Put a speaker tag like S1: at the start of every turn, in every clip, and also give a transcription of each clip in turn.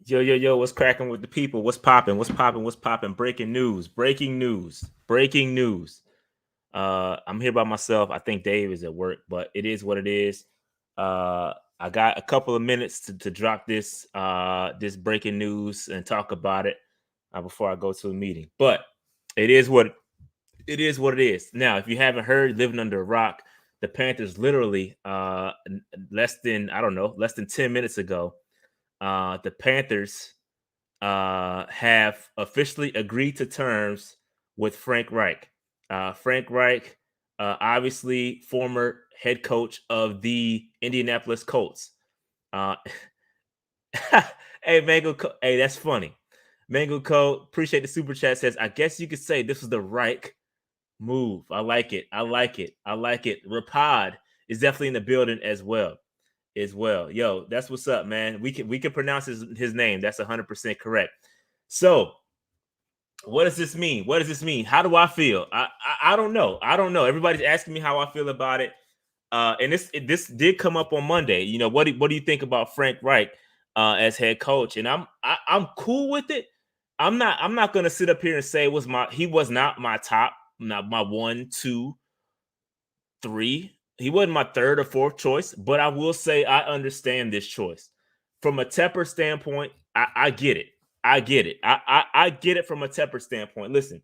S1: Yo, yo, yo, what's cracking with the people? What's popping? What's popping? What's popping? Breaking news. Breaking news. Breaking news. I'm here by myself. I think Dave is at work, but it is what it is. I got a couple of minutes to drop this breaking news and talk about it before I go to a meeting. But it is what it is what it is. Now, if you haven't heard, living under a rock, the Panthers literally less than 10 minutes ago, the Panthers have officially agreed to terms with Frank Reich. Frank Reich, obviously former head coach of the Indianapolis Colts. Uh, hey, hey, that's funny. Mango Code, appreciate the super chat. Says, I guess you could say this was the Reich move. I like it. I like it. I like it. Rapod is definitely in the building as well. Yo, that's what's up, man. We can pronounce his name. That's 100% correct. So, what does this mean? What does this mean? How do I feel? I don't know. I don't know. Everybody's asking me how I feel about it. And this did come up on Monday. You know, what do you think about Frank Reich as head coach? And I'm cool with it. I'm not gonna sit up here and say he was not my top, not my 1, 2, 3. He wasn't my third or fourth choice, but I will say I understand this choice. From a Tepper standpoint, I get it. I get it. I get it from a Tepper standpoint. Listen,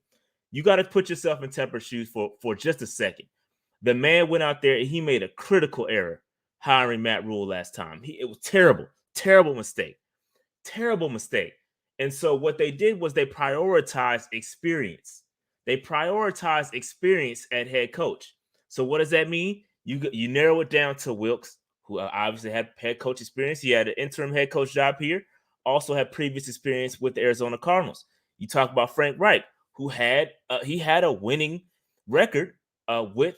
S1: you got to put yourself in Tepper's shoes for just a second. The man went out there and he made a critical error hiring Matt Rule last time. It was terrible, terrible mistake, terrible mistake. And so what they did was they prioritized experience. They prioritized experience at head coach. So what does that mean? You narrow it down to Wilkes, who obviously had head coach experience. He had an interim head coach job here. Also had previous experience with the Arizona Cardinals. You talk about Frank Reich, who had he had a winning record with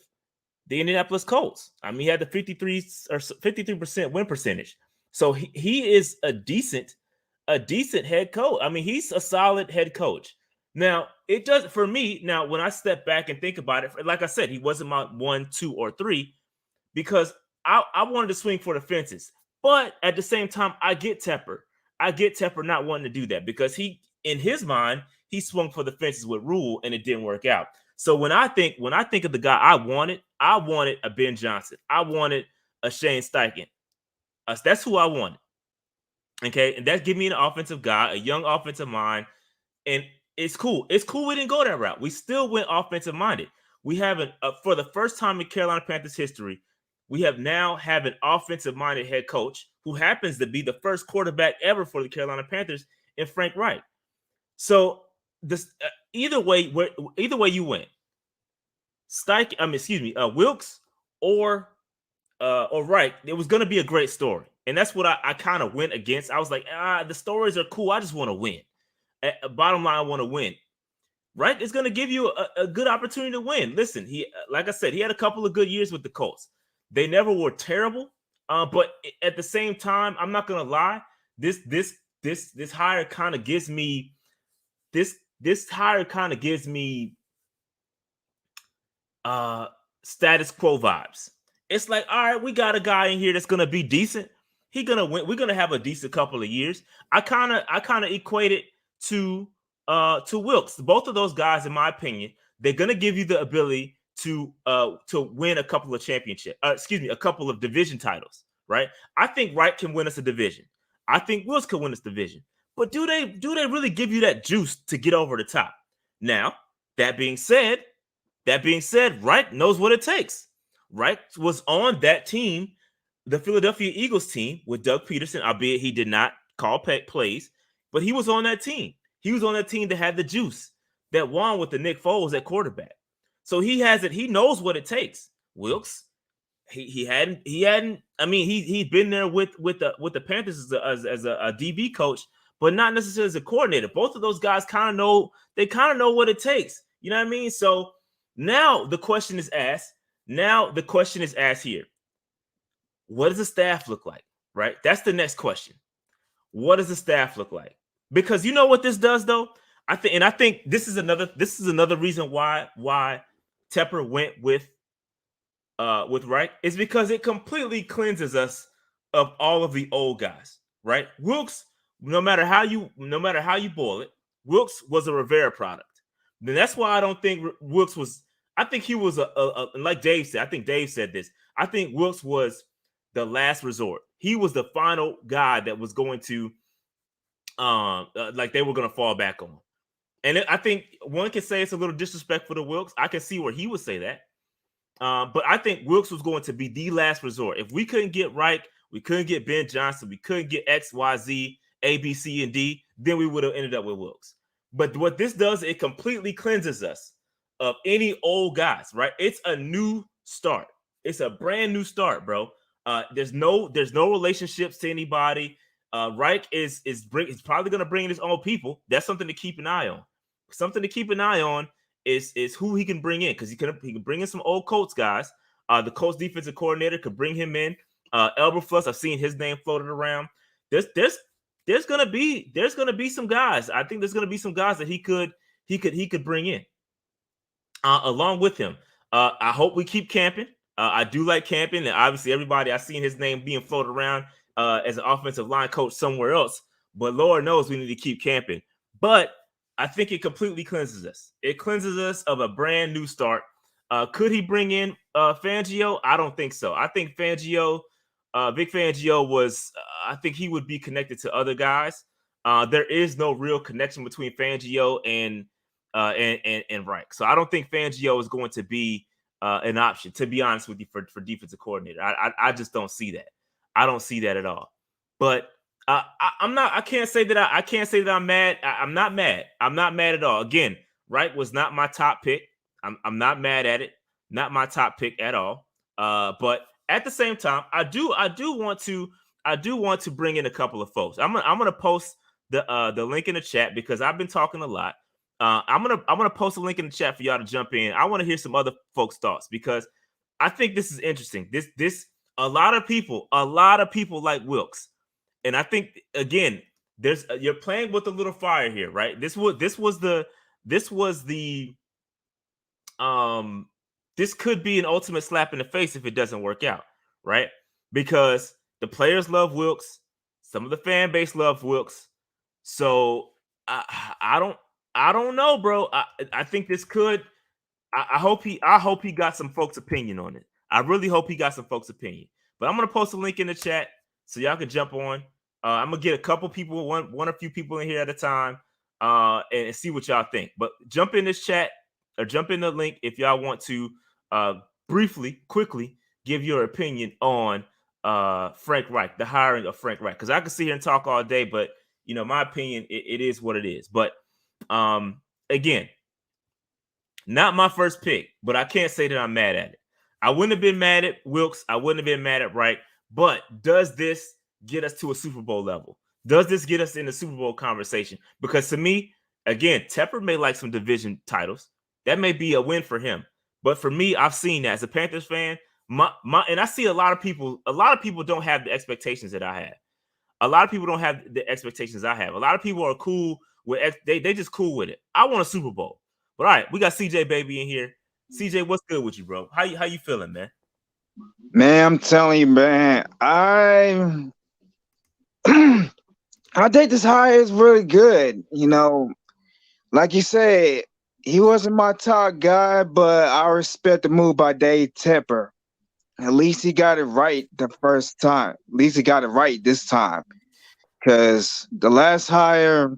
S1: the Indianapolis Colts. I mean, he had the 53% win percentage. So he is a decent head coach. I mean, he's a solid head coach. Now, it does for me. Now, when I step back and think about it, like I said, he wasn't my 1, 2, or 3 because I wanted to swing for the fences. But at the same time, I get Tepper. I get Tepper not wanting to do that because in his mind, he swung for the fences with Rule and it didn't work out. So when I think of the guy I wanted a Ben Johnson. I wanted a Shane Steichen. That's who I wanted. Okay, and that give me an offensive guy, a young offensive mind, and it's cool. It's cool we didn't go that route. We still went offensive minded. We have for the first time in Carolina Panthers history, we have an offensive minded head coach who happens to be the first quarterback ever for the Carolina Panthers in Frank Reich. So this either way you win. Wilkes or Reich, it was going to be a great story. And that's what I kind of went against. I was like, the stories are cool. I just want to win. Bottom line, I want to win. Right? It's going to give you a good opportunity to win. Listen, like I said, he had a couple of good years with the Colts. They never were terrible. But at the same time, I'm not going to lie. This hire kind of gives me this hire kind of gives me status quo vibes. It's like, all right, we got a guy in here that's gonna be decent. He's gonna win. We're gonna have a decent couple of years. I kind of equate it to Wilkes. Both of those guys, in my opinion, they're gonna give you the ability to win a couple of a couple of division titles. Right? I think Wright can win us a division. I think Wilkes can win us division. But do they really give you that juice to get over the top? Now, that being said, Reich knows what it takes. Reich was on that team, the Philadelphia Eagles team, with Doug Peterson, albeit he did not call plays, but he was on that team. He was on that team that had the juice, that won with the Nick Foles at quarterback. So he has it. He knows what it takes. Wilkes, he hadn't. I mean, he'd been there with the Panthers as a DB coach, but not necessarily as a coordinator. Both of those guys kind of know. They kind of know what it takes. You know what I mean? So now the question is asked. Here. What does the staff look like? Right? That's the next question. What does the staff look like? Because you know what this does, though. I think this is another reason why Tepper went with Reich is because it completely cleanses us of all of the old guys. Right? Wilkes no matter how you boil it, Wilkes was a Rivera product. Then that's why I don't think Wilkes was. I think he was like Dave said. I think Dave said this. I think Wilkes was the last resort. He was the final guy that was going to, like they were going to fall back on. And I think one can say it's a little disrespectful to Wilkes. I can see where he would say that. But I think Wilkes was going to be the last resort. If we couldn't get Reich, we couldn't get Ben Johnson, we couldn't get X, Y, Z, A, B, C, and D, then we would have ended up with Wilkes. But what this does, it completely cleanses us of any old guys, right? It's a new start. It's a brand new start, bro. There's no relationships to anybody. Reich is probably going to bring in his own people. That's something to keep an eye on. Something to keep an eye on is who he can bring in, because he can bring in some old Colts guys. The Colts defensive coordinator could bring him in. Elberfluss, I've seen his name floated around. There's gonna be some guys. I think there's gonna be some guys that he could bring in along with him. I hope we keep camping. I do like camping, and obviously everybody I've seen his name being floated around as an offensive line coach somewhere else. But Lord knows we need to keep camping. But I think it completely cleanses us. It cleanses us of a brand new start. Could he bring in Fangio? I don't think so. I think Fangio, Vic Fangio was, I think he would be connected to other guys. There is no real connection between Fangio and Reich. So I don't think Fangio is going to be an option, to be honest with you, for defensive coordinator. I just don't see that. I don't see that at all. But I'm not. I can't say that. I can't say that I'm mad. I'm not mad. I'm not mad at all. Again, Reich was not my top pick. I'm not mad at it. Not my top pick at all. But at the same time, I do want to bring in a couple of folks. I'm gonna post the link in the chat because I've been talking a lot. I'm gonna post a link in the chat for y'all to jump in. I want to hear some other folks' thoughts because I think this is interesting. This a lot of people like Wilkes. And I think again, there's you're playing with a little fire here, right? This could be an ultimate slap in the face if it doesn't work out, right? Because the players love Wilkes, some of the fan base love Wilkes. So I don't know, bro. I think this could. I hope he got some folks' opinion on it. I really hope he got some folks' opinion. But I'm gonna post a link in the chat so y'all can jump on. I'm gonna get a couple people, one or few people in here at a time, and see what y'all think. But jump in this chat or jump in the link if y'all want to quickly give your opinion on Frank Reich, the hiring of Frank Reich. Because I can sit here and talk all day, but my opinion, it is what it is. But again, not my first pick, but I can't say that I'm mad at it. I wouldn't have been mad at Wilkes. I wouldn't have been mad at Reich. But does this get us to a Super Bowl level? Does this get us in the Super Bowl conversation? Because to me, again, Tepper may like some division titles. That may be a win for him. But for me, I've seen that as a Panthers fan. And I see a lot of people don't have the expectations that I have. A lot of people don't have the expectations I have. A lot of people are cool with they just cool with it. I want a Super Bowl. But all right, we got CJ Baby in here. CJ, what's good with you, bro? How you feeling, man?
S2: Man, I'm telling you, man, I think this hire is really good. Like you said, he wasn't my top guy, but I respect the move by Dave Tepper. At least he got it right the first time. At least he got it right this time. Because the last hire,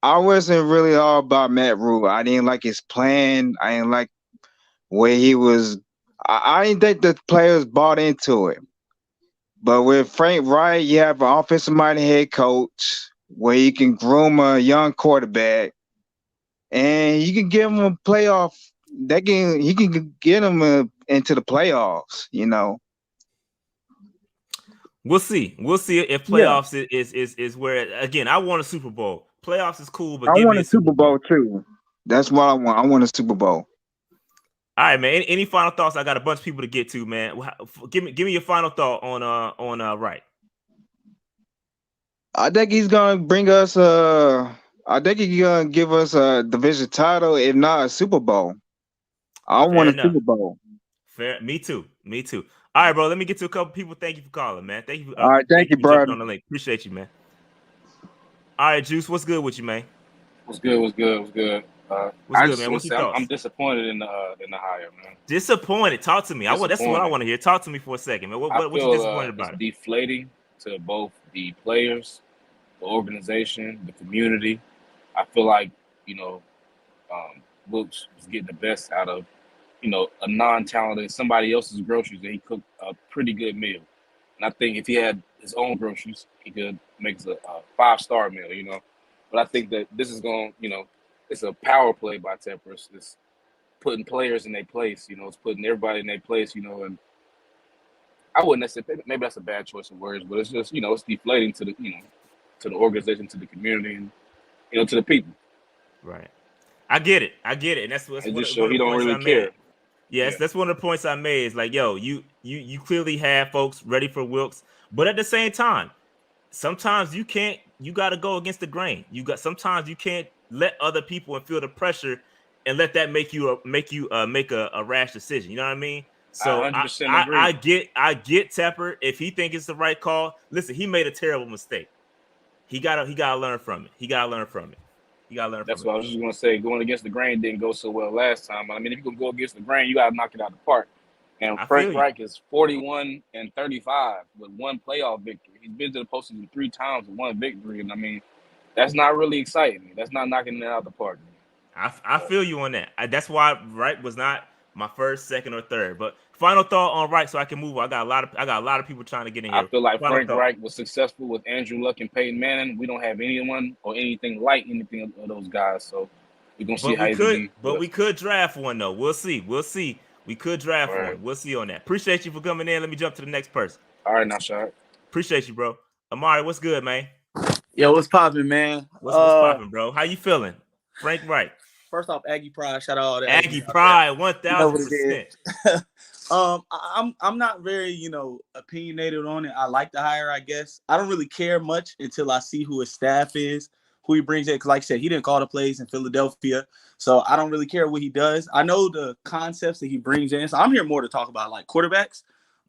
S2: I wasn't really all about Matt Rule. I didn't like his plan. I didn't like where he was. I didn't think the players bought into it. But with Frank Reich, you have an offensive-minded head coach where you can groom a young quarterback, and you can give him a playoff. He can get him into the playoffs.
S1: We'll see. We'll see if
S2: Yeah,
S1: playoffs is where. Again, I want a Super Bowl. Playoffs is cool,
S2: I
S1: but give
S2: want
S1: me
S2: a
S1: a Super
S2: Super
S1: Bowl.
S2: Bowl too. That's what I want. I want a Super Bowl.
S1: All right, man. Any final thoughts? I got a bunch of people to get to, man. Give me your final thought on Reich.
S2: I think he's gonna bring us. I think he's gonna give us a division title, if not a Super Bowl. I
S1: Fair
S2: want a
S1: enough.
S2: Super Bowl.
S1: Fair. Me too. Me too. All right, bro. Let me get to a couple people. Thank you for calling, man. Thank you.
S2: All right, thank
S1: Thank you
S2: you,
S1: for jumping
S2: brother.
S1: on the link. Appreciate you, man. All right, Juice, what's good with you, man?
S3: What's good? What's good? What's good?
S1: What's
S3: I
S1: good,
S3: just
S1: man?
S3: want
S1: What's
S3: to
S1: your
S3: say I'm
S1: thoughts?
S3: disappointed in the hire, man.
S1: Disappointed. Talk to me. That's what I
S3: Disappointed.
S1: want to hear. Talk to me for a second, man.
S3: I
S1: What you
S3: feel
S1: disappointed
S3: it's
S1: about it?
S3: deflating to both the players, the organization, the community. I feel like you know Wilkes was getting the best out of a non-talented somebody else's groceries, and he cooked a pretty good meal. And I think if he had his own groceries, he could make us a 5-star meal. But I think that this is going, it's a power play by Tempers. It's putting players in their place. It's putting everybody in their place. And I wouldn't necessarily, maybe that's a bad choice of words, but it's just, it's deflating to to the organization, to the community, and to the people.
S1: Right. I get it. And that's
S3: It
S1: one
S3: just
S1: of
S3: show he
S1: the
S3: don't
S1: points
S3: really
S1: I made.
S3: care.
S1: Yes,
S3: Yeah,
S1: that's one of the points I made. Is like, yo, you clearly have folks ready for Wilkes, but at the same time, sometimes you can't. You got to go against the grain. Sometimes you can't let other people and feel the pressure and let that make you make a rash decision. You know what I mean?
S3: I
S1: So
S3: 100% agree.
S1: I get Tepper if he thinks it's the right call. Listen, he made a terrible mistake. He gotta learn from it. He gotta learn from it. He gotta learn
S3: That's
S1: from it.
S3: what I was just gonna say. Going against the grain didn't go so well last time. I mean, if you can go against the grain, you gotta knock it out of the park. And
S1: I feel
S3: Frank
S1: you.
S3: Reich is 41-35 with one playoff victory. He's been to the postseason 3 times with one victory, and I mean, that's not really exciting. That's not knocking it out of the park.
S1: I feel you on that. That's why Wright was not my first, second, or third. But final thought on Wright, so I can move on. I got a lot of people trying to get in
S3: I
S1: here.
S3: feel like
S1: Final
S3: Frank
S1: thought.
S3: Reich was successful with Andrew Luck and Peyton Manning. We don't have anyone or anything like anything of those guys, so we're gonna see how he can be with
S1: We
S3: us.
S1: could draft one though. We'll see. We'll see. We could draft
S3: All right,
S1: one. We'll see on that. Appreciate you for coming in. Let me jump to the next person.
S3: all right, now, Shad.
S1: Appreciate you, bro. Amari, what's good, man?
S4: Yo, what's poppin', man?
S1: What's popping, bro? How you feeling? Frank Wright.
S4: First off, Aggie Pride. Shout out all the
S1: Aggie
S4: Aggies out there.
S1: Pride,
S4: You know what it
S1: 1000%.
S4: is. I'm not very, opinionated on it. I like the hire, I guess. I don't really care much until I see who his staff is, who he brings in. Because, like I said, he didn't call the plays in Philadelphia, so I don't really care what he does. I know the concepts that he brings in, so I'm here more to talk about like quarterbacks.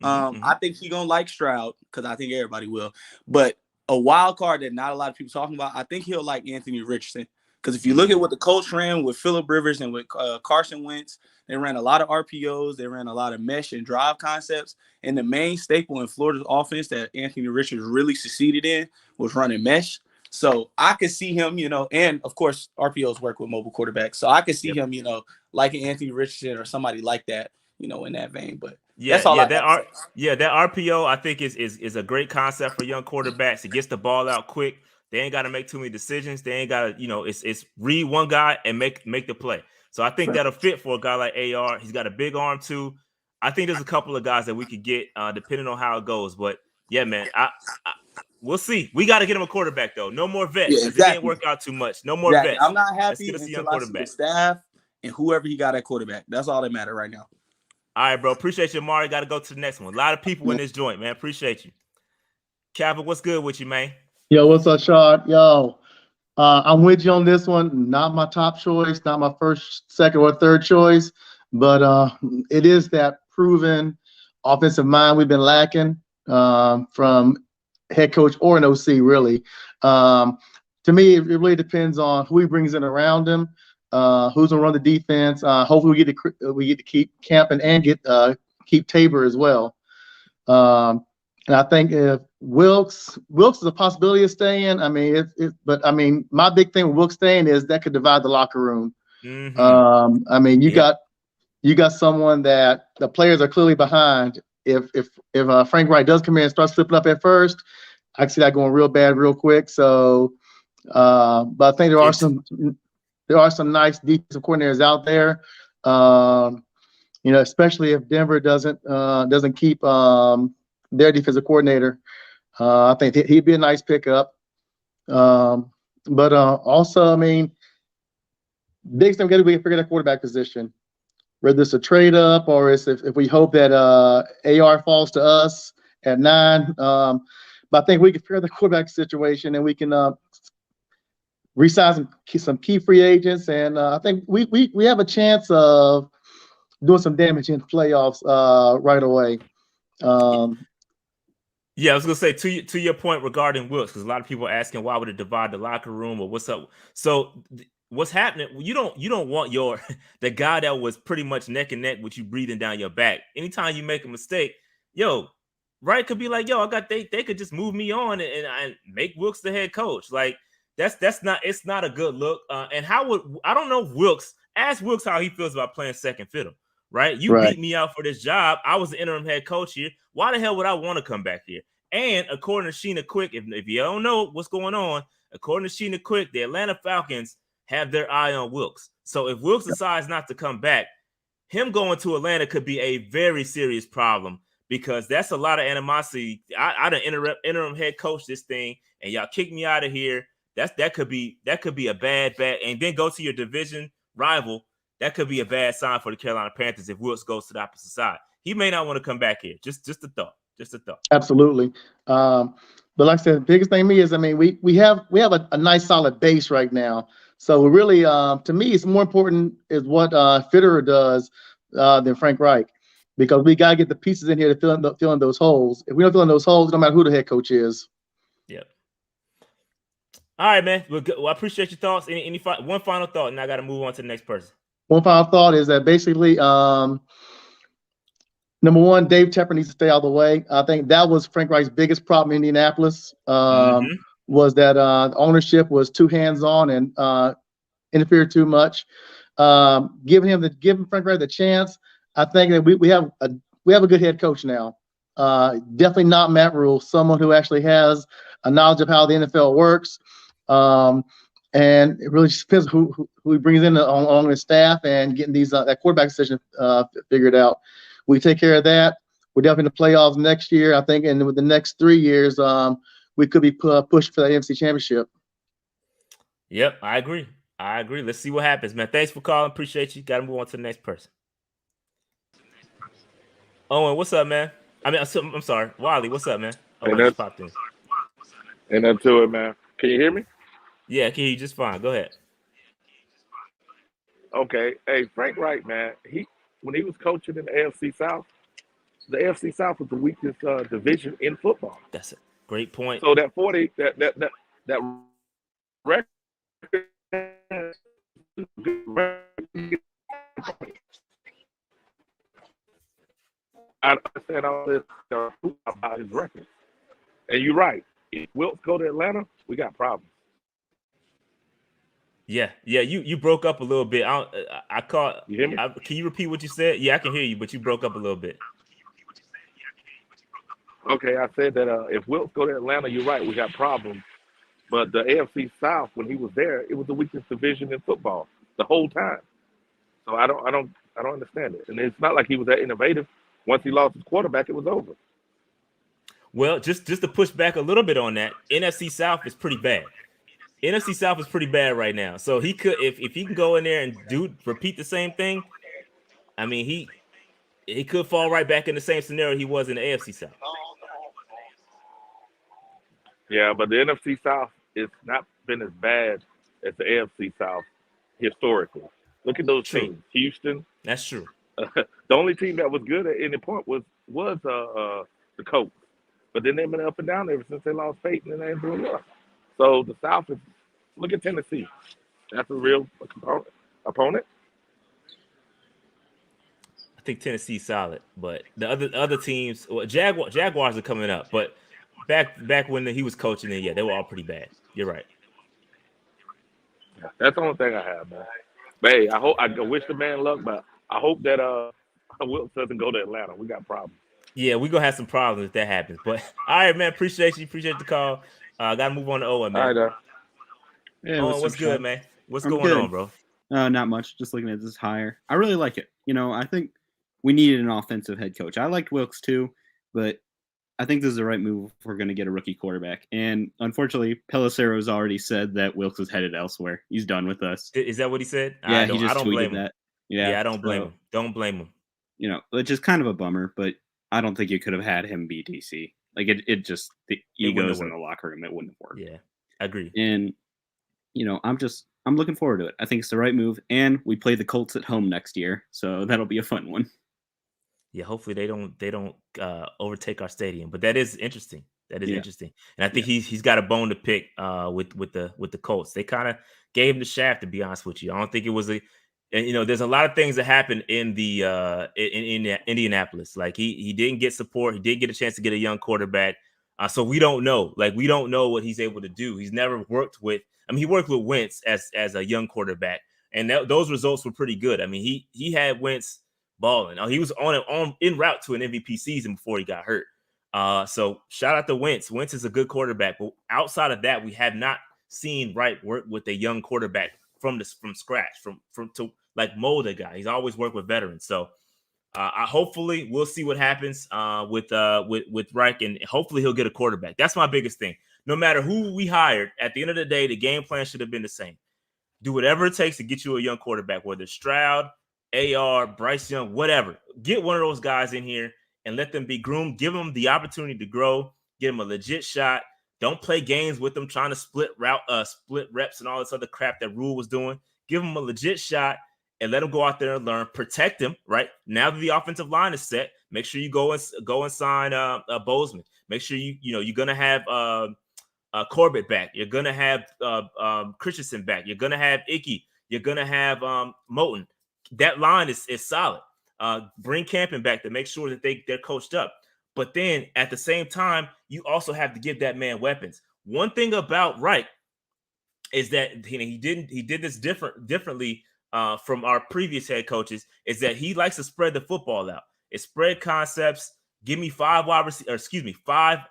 S4: I think he's gonna like Stroud because I think everybody will. But a wild card that not a lot of people talking about, I think he'll like Anthony Richardson. Because if you look at what the coach ran with Phillip Rivers and with Carson Wentz, they ran a lot of RPOs, they ran a lot of mesh and drive concepts. And the main staple in Florida's offense that Anthony Richards really succeeded in was running mesh. So I could see him, and of course RPOs work with mobile quarterbacks. So I could see him, liking Anthony Richardson or somebody like that, in that vein. But that's all I got to say.
S1: That RPO I think is a great concept for young quarterbacks. It gets the ball out quick. They ain't got to make too many decisions. They ain't got to, it's read one guy and make the play. So I think that'll fit for a guy like AR. He's got a big arm too. I think there's a couple of guys that we could get depending on how it goes. But yeah, man, we'll see. We got to get him a quarterback though. No more vets because it didn't work out too much. No more vets.
S4: I'm not happy until I see the staff and whoever he got at quarterback. That's all that matters right now.
S1: All right, bro. Appreciate you, Amari. Got to go to the next one. A lot of people in this joint, man. Appreciate you. Calvin, what's good with you, man?
S5: Yo, what's up, Shard? Yo, I'm with you on this one. Not my top choice, not my first, second, or third choice, but it is that proven offensive mind we've been lacking from head coach or an OC, really. To me, it really depends on who he brings in around him, who's gonna run the defense. Hopefully, we get to keep Camp and get keep Tabor as well. And I think if Wilkes is a possibility of staying. I mean, but I mean, my big thing with Wilkes staying is that could divide the locker room. I mean, you got someone that the players are clearly behind. If Frank Wright does come in and start slipping up at first, I can see that going real bad real quick. So, but I think there are some nice defensive coordinators out there. Especially if Denver doesn't keep their defensive coordinator. I think he'd be a nice pickup. But also, I mean, biggest thing we got to figure that quarterback position, whether it's a trade up or if we hope that AR falls to us at 9. But I think we can figure the quarterback situation and we can re-sign some key free agents. And I think we have a chance of doing some damage in the playoffs right away.
S1: Yeah, I was gonna say to your point regarding Wilkes, because a lot of people are asking why would it divide the locker room or what's up. So what's happening? You don't want your the guy that was pretty much neck and neck with you breathing down your back. Anytime you make a mistake, yo, Wright could be like, yo, they could just move me on and make Wilkes the head coach. Like that's not it's not a good look. And how would I don't know Wilkes, ask Wilkes how he feels about playing second fiddle. Right? You
S5: Right.
S1: beat me out for this job. I was the interim head coach here. Why the hell would I want to come back here? And according to Sheena Quick, if you don't know what's going on, according to Sheena Quick, the Atlanta Falcons have their eye on Wilkes. So if Wilkes decides not to come back, him going to Atlanta could be a very serious problem because that's a lot of animosity. I done interim head coach this thing, and y'all kick me out of here. That could be a bad, and then go to your division rival. That could be a bad sign for the Carolina Panthers if Wilkes goes to the opposite side. He may not want to come back here. Just a thought. Just a thought.
S5: Absolutely. But like I said, the biggest thing to me is, I mean, we have a nice solid base right now. So we really, to me, it's more important is what Fitterer does than Frank Reich, because we got to get the pieces in here to fill in those holes. If we don't fill in those holes, no matter who the head coach is.
S1: Yep. All right, man. Well, I appreciate your thoughts. One final thought, and I got to move on to the next person.
S5: One final thought is that basically, number one, Dave Tepper needs to stay out of the way. I think that was Frank Reich's biggest problem in Indianapolis, was that ownership was too hands-on and interfered too much. Giving Frank Reich the chance, I think that we have a good head coach now. Definitely not Matt Rule, someone who actually has a knowledge of how the NFL works. And it really just depends who he brings in on his staff and getting these that quarterback decision figured out. We take care of that. We're definitely in the playoffs next year, I think, and with the next 3 years, we could be pushing for that NFC Championship.
S1: Yep, I agree. Let's see what happens, man. Thanks for calling. Appreciate you. Got to move on to the next person. Owen, what's up, man? I'm sorry. Wally, what's up, man? Oh, I just popped in.
S3: Ain't nothing to it, man. Can you hear me?
S1: Yeah, I can hear you just fine. Go ahead.
S3: Okay. Hey, Frank Reich, man. When he was coaching in the AFC South, the AFC South was the weakest division in football.
S1: That's a great point.
S3: So that record. I understand all this about his record, and you're right. If Wilkes go to Atlanta, we got problems.
S1: Yeah. You broke up a little bit. I caught.
S3: You hear me?
S1: Can you repeat what you said? Yeah, I can hear you, but you broke up a little bit.
S3: Okay, I said that if Wilkes go to Atlanta, you're right. We got problems. But the AFC South, when he was there, it was the weakest division in football the whole time. So I don't understand it. And it's not like he was that innovative. Once he lost his quarterback, it was over.
S1: Well, just to push back a little bit on that, NFC South is pretty bad. NFC South is pretty bad right now. So he could, if he can go in there and repeat the same thing, I mean, he could fall right back in the same scenario he was in the AFC South.
S3: Yeah, but the NFC South has not been as bad as the AFC South historically. Look at those teams. Houston.
S1: That's true.
S3: The only team that was good at any point was the Colts. But then they've been up and down ever since they lost faith and they ain't doing well. So the South is, look at Tennessee. That's a real opponent.
S1: I think Tennessee's solid, but the other teams, well, Jaguars are coming up, but back when he was coaching, they were all pretty bad. You're right.
S3: That's the only thing I have, man. But hey, I wish the man luck, but I hope that Wilkes doesn't go to Atlanta. We got problems.
S1: Yeah, we're gonna have some problems if that happens. But all right, man, appreciate the call. Gotta move on to Owen, man.
S3: All right,
S6: yeah,
S1: Owen, what's good, man? What's going on, bro?
S6: Not much. Just looking at this hire. I really like it. I think we needed an offensive head coach. I liked Wilkes too, but I think this is the right move if we're going to get a rookie quarterback. And unfortunately, Pelissero's already said that Wilkes is headed elsewhere. He's done with us.
S1: Is that what he said?
S6: Yeah, he just
S1: I don't
S6: tweeted
S1: blame
S6: that.
S1: Him. Yeah, I don't blame him. Don't blame him.
S6: Which is kind of a bummer, but I don't think you could have had him be DC. Like it just the egos in the locker room. It wouldn't have worked.
S1: Yeah, I agree.
S6: And I'm looking forward to it. I think it's the right move, and we play the Colts at home next year, so that'll be a fun one.
S1: Yeah, hopefully they don't overtake our stadium. But that is interesting. That is interesting. And I think he's got a bone to pick with the Colts. They kind of gave him the shaft, to be honest with you. I don't think it was and there's a lot of things that happened in the in Indianapolis. Like he didn't get support. He didn't get a chance to get a young quarterback. So we don't know. Like we don't know what he's able to do. He's never worked with. I mean, he worked with Wentz as a young quarterback, and those results were pretty good. I mean, he had Wentz balling. He was on en route to an MVP season before he got hurt. So shout out to Wentz. Wentz is a good quarterback, but outside of that, we have not seen Reich work with a young quarterback from scratch, from to like mold a guy. He's always worked with veterans. So hopefully we'll see what happens with Reich, and hopefully he'll get a quarterback. That's my biggest thing. No matter who we hired, at the end of the day, the game plan should have been the same. Do whatever it takes to get you a young quarterback, whether it's Stroud, AR, Bryce Young, whatever. Get one of those guys in here and let them be groomed. Give them the opportunity to grow. Give them a legit shot. Don't play games with them trying to split reps and all this other crap that Rule was doing. Give them a legit shot and let them go out there and learn. Protect them, right? Now that the offensive line is set, make sure you go and sign Bozeman. Make sure you're gonna have Corbett back. You're gonna have Christensen back. You're gonna have Icky. You're gonna have Moten. That line is solid. Bring Campen back to make sure that they're coached up. But then at the same time, you also have to give that man weapons. One thing about Reich is that he did this differently from our previous head coaches, is that he likes to spread the football out. It's spread concepts. Give me five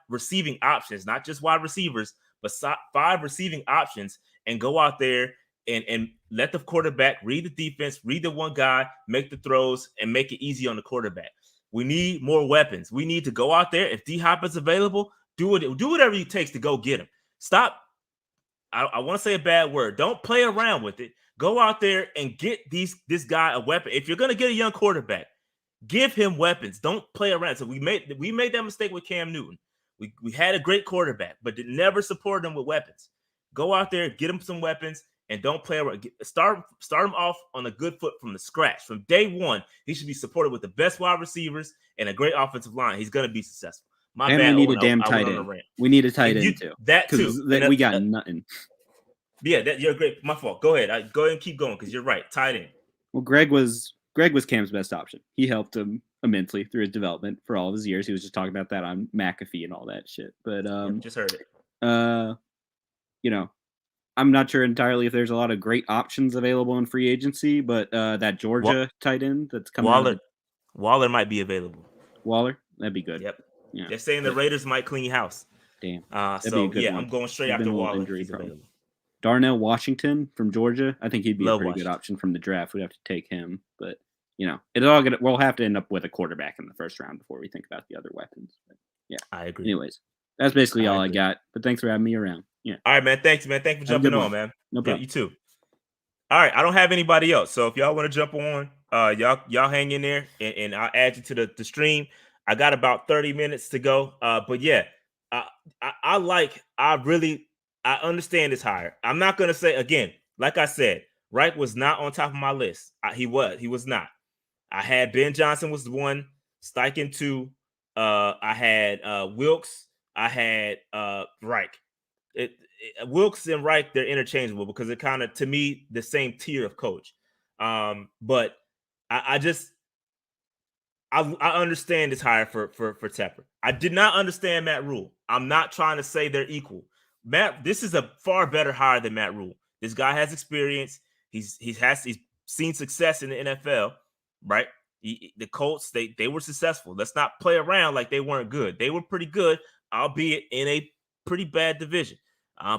S1: receiving options, not just wide receivers, but 5 receiving options, and go out there and let the quarterback read the defense, read the one guy, make the throws, and make it easy on the quarterback. We need more weapons. We need to go out there. If D-Hop is available, do whatever it takes to go get him. Stop. I want to say a bad word. Don't play around with it. Go out there and get this guy a weapon. If you're going to get a young quarterback, give him weapons. Don't play around. So we made that mistake with Cam Newton. We had a great quarterback, but never supported him with weapons. Go out there, get him some weapons, and don't play around. Start him off on a good foot from the scratch. From day one, he should be supported with the best wide receivers and a great offensive line. He's going to be successful.
S6: We need a damn tight end. We need a tight end too.
S1: That too.
S6: We got nothing.
S1: Yeah, you're great. My fault. Go ahead. Go ahead and keep going because you're right. Tight end.
S6: Well, Greg was Cam's best option. He helped him immensely through his development for all of his years. He was just talking about that on McAfee and all that shit. But
S1: just heard it.
S6: I'm not sure entirely if there's a lot of great options available in free agency, but that Georgia tight end that's coming
S1: Waller might be available.
S6: Waller? That'd be good.
S1: Yep. Yeah. They're saying the Raiders might clean house.
S6: Damn.
S1: So yeah, I'm going straight after Waller if he's available.
S6: Darnell Washington from Georgia, I think he'd be a pretty good option from the draft. We'd have to take him, but we'll have to end up with a quarterback in the first round before we think about the other weapons. But, yeah,
S1: I agree.
S6: Anyways, that's basically all I got. But thanks for having me around. Yeah.
S1: All right, man. Thanks, man. Thanks for jumping on, man.
S6: No problem.
S1: Yeah, you too. All right, I don't have anybody else, so if y'all want to jump on, y'all hang in there, and I'll add you to the stream. I got about 30 minutes to go, but yeah, I understand this hire. I'm not gonna say again, like I said, Reich was not on top of my list. He was not. I had Ben Johnson was the one, Steichen 2. I had Wilkes. I had Reich. Wilkes and Reich, they're interchangeable because it kind of, to me, the same tier of coach. But I understand this hire for Tepper. I did not understand Matt Rule. I'm not trying to say they're equal. This is a far better hire than Matt Rule. This guy has experience. He's seen success in the NFL, right? The Colts, they were successful. Let's not play around like they weren't good. They were pretty good, albeit in a pretty bad division.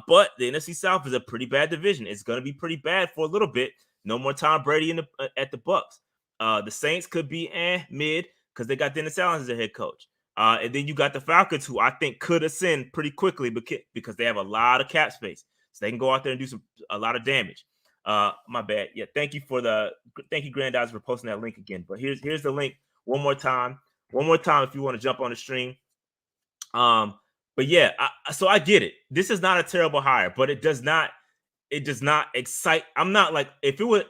S1: But the NFC South is a pretty bad division. It's going to be pretty bad for a little bit. No more Tom Brady at the Bucks. The Saints could be mid because they got Dennis Allen as their head coach. And then you got the Falcons, who I think could ascend pretty quickly because they have a lot of cap space, so they can go out there and do a lot of damage. My bad. Yeah, thank you, Grandize, for posting that link again. But here's the link one more time if you want to jump on the stream. But yeah, so I get it. This is not a terrible hire, but it does not excite. I'm not like, if it would,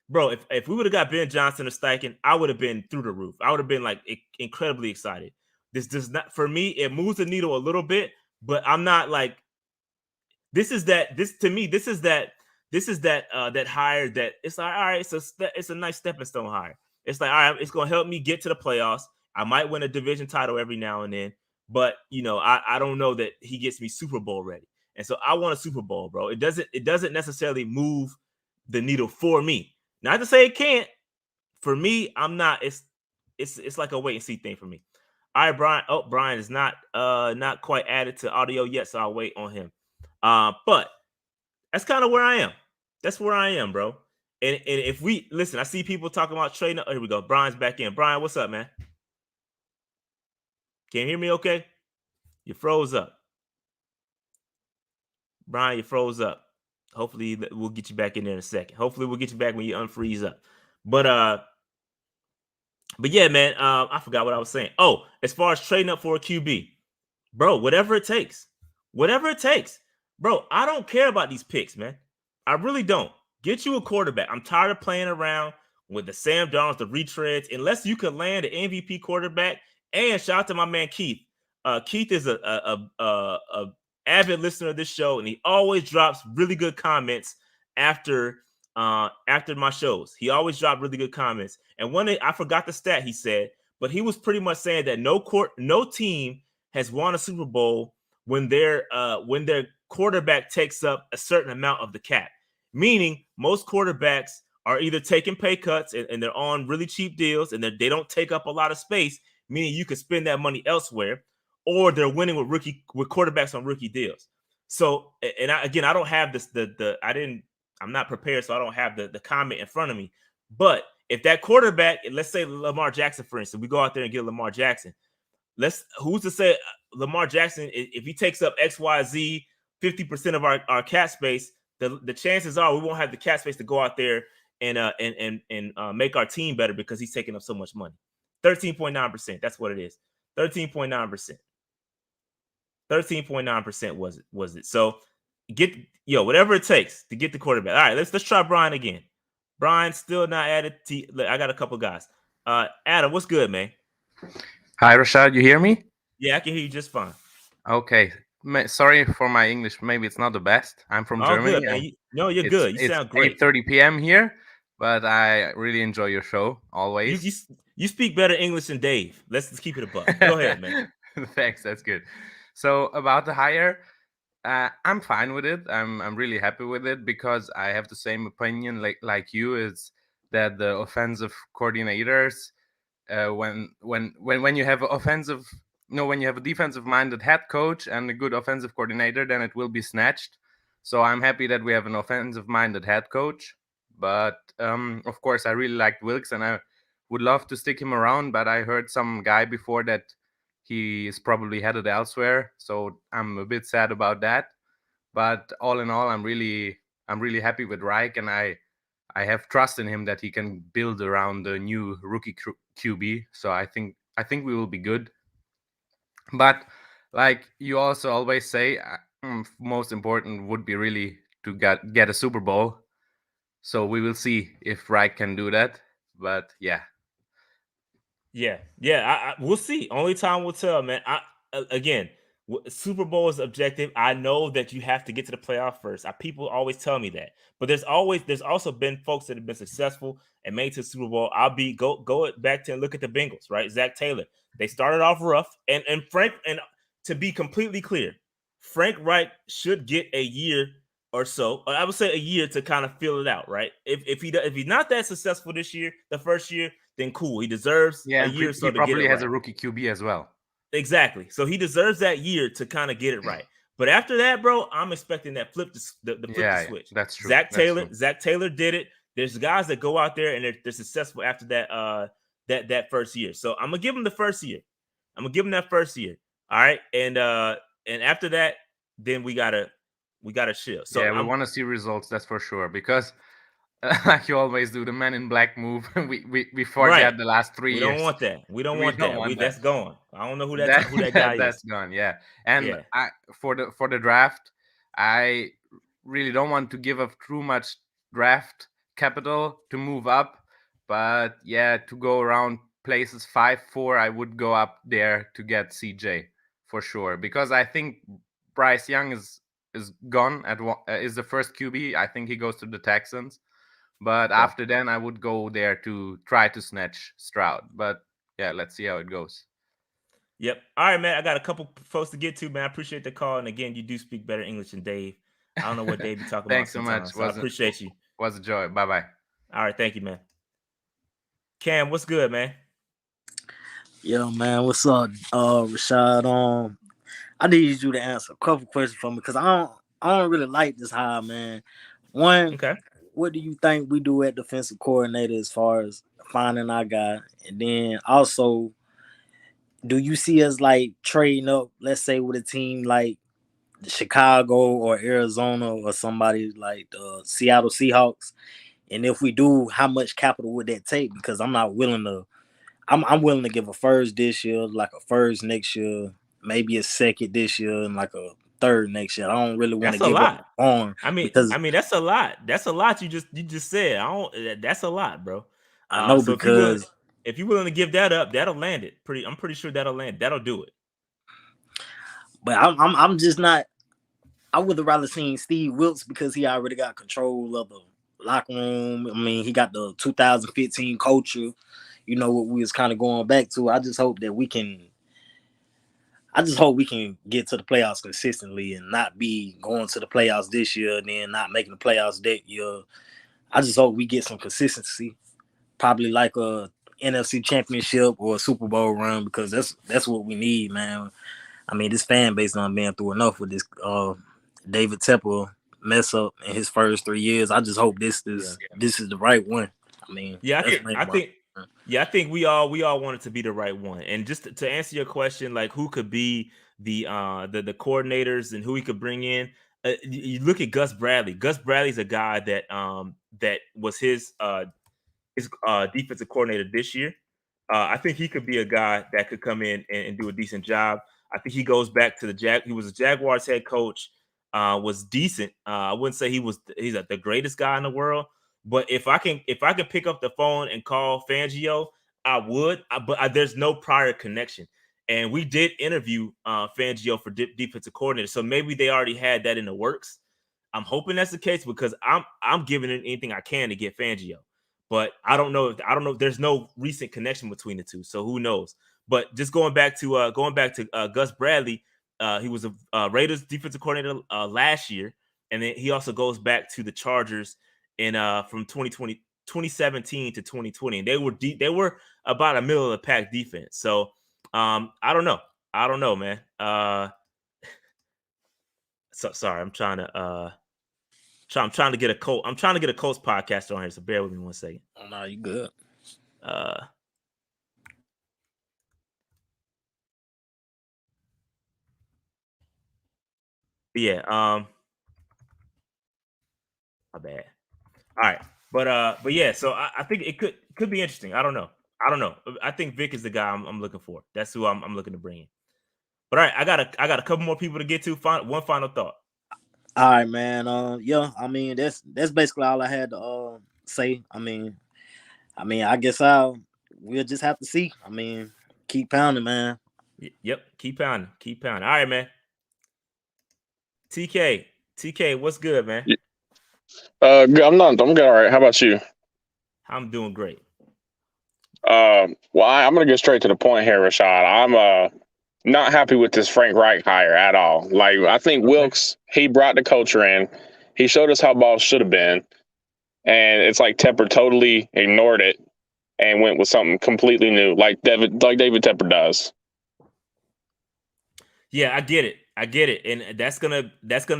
S1: bro, if we would have got Ben Johnson or Steichen, I would have been through the roof. I would have been like incredibly excited. This does not, for me, it moves the needle a little bit, but I'm not like, this is that, this to me, this is that that hire that it's like, all right, it's a nice stepping stone hire. It's like, all right, it's gonna help me get to the playoffs. I might win a division title every now and then, but I don't know that he gets me Super Bowl ready. And so I want a Super Bowl, bro. It doesn't necessarily move the needle for me. Not to say it can't. For me, I'm not. It's like a wait and see thing for me. All right, Brian. Oh, Brian is not quite added to audio yet, so I'll wait on him. But that's kind of where I am. That's where I am, bro. And if we listen, I see people talking about trading. Oh, here we go. Brian's back in. Brian, what's up, man? Can you hear me okay? You froze up. Brian, you froze up. Hopefully we'll get you back in there in a second. Hopefully we'll get you back when you unfreeze up. But yeah, man, I forgot what I was saying. Oh, as far as trading up for a QB, bro, whatever it takes. Whatever it takes. Bro, I don't care about these picks, man. I really don't. Get you a quarterback. I'm tired of playing around with the Sam Darnolds, the retreads. Unless you can land an MVP quarterback. And shout out to my man Keith. Keith is a avid listener of this show, and he always drops really good comments after my shows. He always dropped really good comments. And one day, I forgot the stat he said, but he was pretty much saying that no team has won a Super Bowl when their quarterback takes up a certain amount of the cap. Meaning most quarterbacks are either taking pay cuts and they're on really cheap deals and they don't take up a lot of space, meaning you could spend that money elsewhere, or they're winning with quarterbacks on rookie deals. So, and I don't have this, I'm not prepared, so I don't have the comment in front of me. But if that quarterback, let's say Lamar Jackson, for instance, we go out there and get Lamar Jackson. Who's to say Lamar Jackson, if he takes up XYZ 50% of our cap space, the chances are we won't have the cap space to go out there and make our team better because he's taking up so much money. 13.9%. That's what it is. 13.9%. 13.9% was it. So whatever it takes to get the quarterback. All right, let's try Brian again. Brian still not added. I got a couple guys. Adam, what's good, man?
S7: Hi, Rashad. You hear me?
S1: Yeah, I can hear you just fine.
S7: Okay. Sorry for my English. Maybe it's not the best. I'm from Germany.
S1: Good, man. You're good. You sound great.
S7: It's 8:30 p.m. here, but I really enjoy your show always.
S1: You speak better English than Dave. Let's just keep it a buck. Go ahead, man.
S7: Thanks. That's good. So about the hire, I'm fine with it. I'm really happy with it because I have the same opinion like you, is that the offensive coordinators, when you have when you have a defensive minded head coach and a good offensive coordinator, then it will be snatched. So I'm happy that we have an offensive minded head coach. But of course, I really liked Wilkes and I would love to stick him around. But I heard some guy before that he is probably headed elsewhere. So I'm a bit sad about that. But all in all, I'm really happy with Reich, and I have trust in him that he can build around the new rookie QB. So I think we will be good. But like you also always say, most important would be really to get a Super Bowl. So we will see if Reich can do that. But yeah.
S1: We'll see. Only time will tell, man. Again, Super Bowl is objective. I know that you have to get to the playoff first. People always tell me that, but there's also been folks that have been successful and made to the Super Bowl. Go back to and look at the Bengals, right? Zach Taylor. They started off rough, and Frank. And to be completely clear, Frank Reich should get a year or so. I would say a year to kind of feel it out, right? If he's not that successful this year, the first year, then cool. He deserves a year or so to get it right.
S7: He probably has a rookie QB as well.
S1: Exactly. So he deserves that year to kind of get it right. But after that, bro, I'm expecting that flip to switch.
S7: That's true.
S1: Zach Taylor did it. There's guys that go out there and they're successful after that that first year. So I'm gonna give him the first year. I'm gonna give him that first year. All right. And after that, then we gotta chill. So
S7: yeah, we want to see results, that's for sure. Because like you always do, the Men in Black move. we forget the last 3 years.
S1: We don't want that. We don't want that. That's gone. I don't know who that guy is.
S7: That's gone. Yeah. And for the draft, I really don't want to give up too much draft capital to move up. But yeah, to go around places 5-4, I would go up there to get CJ for sure, because I think Bryce Young is gone is the first QB. I think he goes to the Texans. But
S1: Okay.
S7: after then, I would go there to try to snatch Stroud. But yeah, let's see how it goes.
S1: Yep. All right, man. I got a couple folks to get to, man. I appreciate the call. And again, you do speak better English than Dave. I don't know what Dave be talking about
S7: Thanks so much.
S1: sometimes. So I appreciate you.
S7: Was a joy. Bye-bye.
S1: All right. Thank you, man. Cam, what's good, man?
S8: Yo, man, what's up, Rashad? I need you to answer a couple questions for me because I don't really like this hire, man. One,
S1: Okay.
S8: what do you think we do at defensive coordinator as far as finding our guy? And then also, do you see us like trading up, let's say, with a team like Chicago or Arizona or somebody like the Seattle Seahawks? And if we do, how much capital would that take? Because I'm not willing to. I'm willing to give a first this year, like a first next year, maybe a second this year, and like a third next year. I don't really want to
S1: That's a
S8: give
S1: lot.
S8: up on because
S1: I mean, that's a lot. That's a lot. You just said. I don't. That's a lot, bro.
S8: I know
S1: So
S8: because
S1: if you're willing to give that up, that'll land it. I'm pretty sure that'll land. That'll do it.
S8: but I'm just not. I would have rather seen Steve Wilkes because he already got control of the locker room. I mean, he got the 2015 culture. You know what we was kind of going back to. I just hope we can get to the playoffs consistently and not be going to the playoffs this year and then not making the playoffs that year. I just hope we get some consistency, probably like a NFC Championship or a Super Bowl run, because that's what we need, man. I mean, this fan base done been through enough with this David Tepper mess up in his first 3 years. I just hope this is the right one. I mean,
S1: I think we all want it to be the right one. And just to answer your question, like who could be the coordinators and who he could bring in. You look at Gus Bradley. Gus Bradley's a guy that that was his defensive coordinator this year. I think he could be a guy that could come in and do a decent job. I think he goes back to he was a Jaguars head coach. Was decent. I wouldn't say he's the greatest guy in the world, but if I can pick up the phone and call Fangio, I would. But there's no prior connection, and we did interview Fangio for defensive coordinator, so maybe they already had that in the works. I'm hoping that's the case because I'm giving it anything I can to get Fangio, but I don't know. There's no recent connection between the two, so who knows? But just going back to Gus Bradley. He was a Raiders defensive coordinator last year, and then he also goes back to the Chargers in from 2017 to 2020. And they were about a middle of the pack defense. So I don't know, man. Sorry, I'm trying to get a Colts podcaster on here. So bear with me 1 second.
S8: Oh no, you good.
S1: Yeah, my bad. All right, but yeah, so I think it could be interesting. I don't know. I think Vic is the guy I'm looking for. That's who I'm looking to bring in. But all right, I got a couple more people to get to. One final thought.
S8: All right, man. Yeah, I mean that's basically all I had to say. I mean, I guess we'll just have to see. I mean, keep pounding, man.
S1: Yep, keep pounding. All right, man. TK, what's good, man?
S9: I'm good. All right. How about you?
S1: I'm doing great.
S9: Well, I'm going to get straight to the point here, Rashad. I'm not happy with this Frank Reich hire at all. Like, I think Wilkes, he brought the culture in. He showed us how balls should have been. And it's like Tepper totally ignored it and went with something completely new, like David Tepper does.
S1: Yeah, I get it, and that's gonna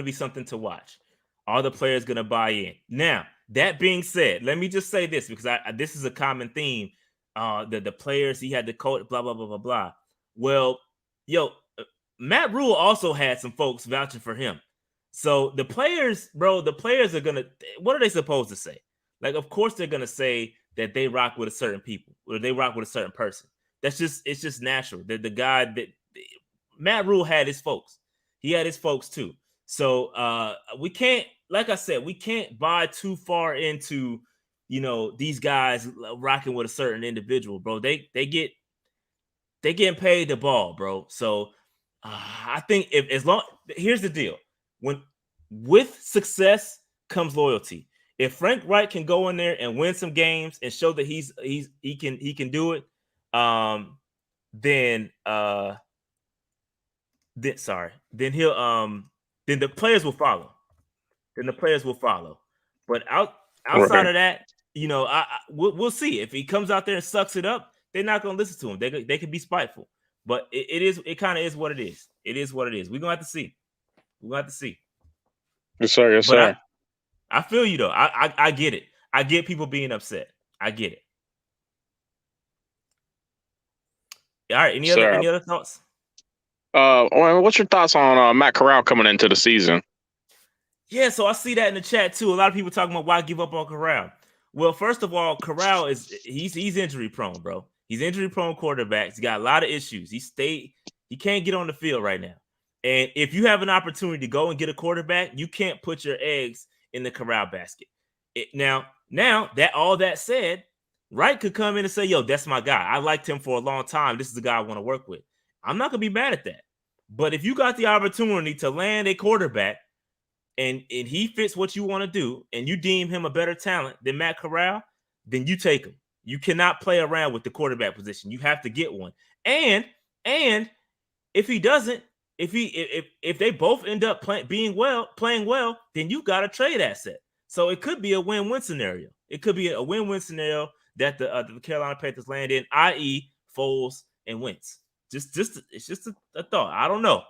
S1: be something to watch. Are the players gonna buy in? Now, that being said, let me just say this because this is a common theme. The players, he had the coach, blah blah blah blah blah. Well, Matt Rule also had some folks vouching for him. So the players, are gonna. What are they supposed to say? Like, of course they're gonna say that they rock with a certain people or they rock with a certain person. It's just natural. The guy that Matt Rule had his folks. He had his folks too. So we can't, like I said, we can't buy too far into these guys rocking with a certain individual, bro. They getting paid the ball, bro. So I think here's the deal: with success comes loyalty. If Frank Reich can go in there and win some games and show that he can do it, then the players will follow. But outside of that, we'll see. If he comes out there and sucks it up, they're not gonna listen to him. They can be spiteful. But it kind of is what it is. It is what it is. We're gonna have to see.
S9: Yes, sir. Yes, sir.
S1: I feel you though. I get it. I get people being upset. I get it. All right. Any other thoughts?
S9: What's your thoughts on Matt Corral coming into the season?
S1: Yeah, so I see that in the chat too. A lot of people talking about why give up on Corral. Well, first of all, Corral he's injury prone, bro. He's injury prone quarterback. He's got a lot of issues. He can't get on the field right now. And if you have an opportunity to go and get a quarterback, you can't put your eggs in the Corral basket. Now that all that said, Wright could come in and say, yo, that's my guy. I liked him for a long time. This is the guy I want to work with. I'm not going to be mad at that. But if you got the opportunity to land a quarterback and he fits what you want to do and you deem him a better talent than Matt Corral, then you take him. You cannot play around with the quarterback position. You have to get one. And if he doesn't, if they both end up playing well, then you got a trade asset. So it could be a win-win scenario. It could be a win-win scenario that the Carolina Panthers land in, i.e. Foles and Wentz. It's just a thought. I don't know,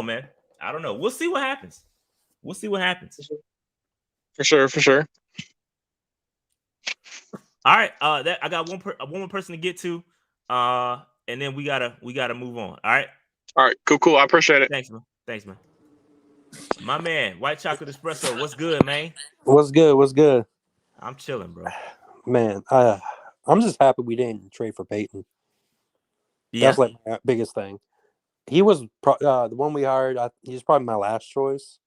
S1: man. I don't know. We'll see what happens.
S9: For sure.
S1: All right. I got one more person to get to, and then we gotta move on. All
S9: right. Cool. I appreciate it.
S1: Thanks, man. My man, White Chocolate Espresso. What's good, man?
S10: What's good?
S1: I'm chilling, bro.
S10: Man, I'm just happy we didn't trade for Peyton.
S1: Yeah.
S10: That's like my biggest thing. He was the one we hired. He's probably my last choice.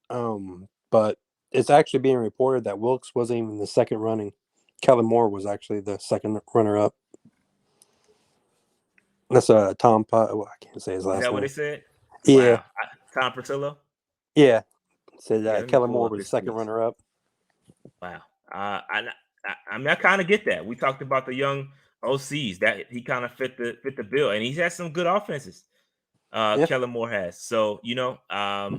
S10: But it's actually being reported that Wilkes wasn't even the second running. Kellen Moore was actually the second runner-up. That's Tom. I can't say his last name.
S1: Is that what they said?
S10: Yeah.
S1: Wow. Tom Portillo?
S10: Yeah. Said Kellen Moore was the second runner-up.
S1: Wow. I mean, I kind of get that. We talked about the young OCs that he kind of fit the bill, and he's had some good offenses. Kellen Moore has. So I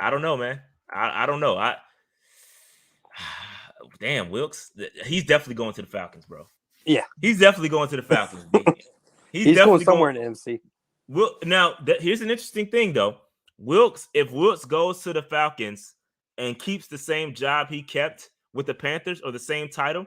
S1: don't know, man. I don't know. Damn, Wilkes. He's definitely going to the Falcons, bro.
S10: Yeah,
S1: he's definitely going to the Falcons.
S10: He's definitely going somewhere in the MC.
S1: Now, here's an interesting thing, though. If Wilkes goes to the Falcons and keeps the same job he kept with the Panthers or the same title,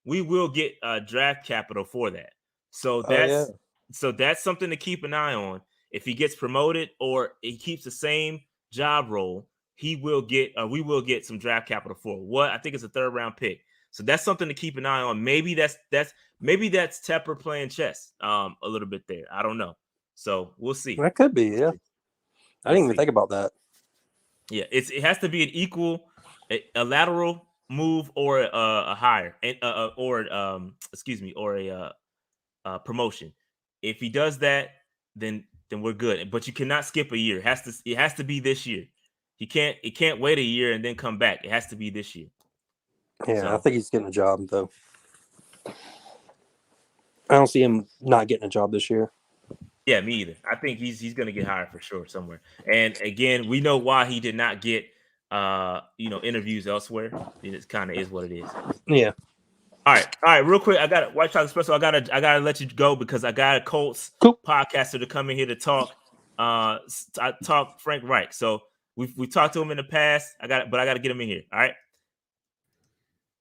S1: we will get draft capital for that. So that's something to keep an eye on. If he gets promoted or he keeps the same job role, we will get some draft capital for what I think is a 3rd round pick. So that's something to keep an eye on. Maybe that's Tepper playing chess a little bit there. I don't know. So we'll see.
S10: That could be, yeah. I didn't even think about that.
S1: Yeah, it has to be an equal, a lateral move or a hire, or a promotion. If he does that, then we're good. But you cannot skip a year. It has to be this year. He can't wait a year and then come back. It has to be this year.
S10: Yeah, so I think he's getting a job though. I don't see him not getting a job this year.
S1: Yeah, me either. I think he's going to get hired for sure somewhere. And again, we know why he did not get interviews elsewhere. It kind of is what it is.
S10: Yeah.
S1: All right. Real quick, I got White Chocolate Espresso. I gotta let you go because I got a Colts podcaster to come in here to talk. I talk Frank Reich. So we talked to him in the past. I got to get him in here. All right.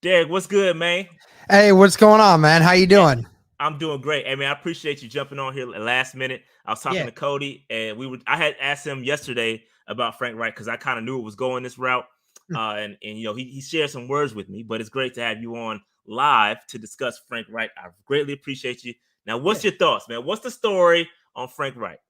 S1: Derek, what's good, man?
S11: Hey, what's going on, man? How you doing?
S1: I'm doing great. I mean, I appreciate you jumping on here last minute. I was talking to Cody, and I had asked him yesterday about Frank Reich because I kind of knew it was going this route. And he shared some words with me, but it's great to have you on live to discuss Frank Reich. I greatly appreciate you. Now, what's your thoughts, man? What's the story on Frank Reich?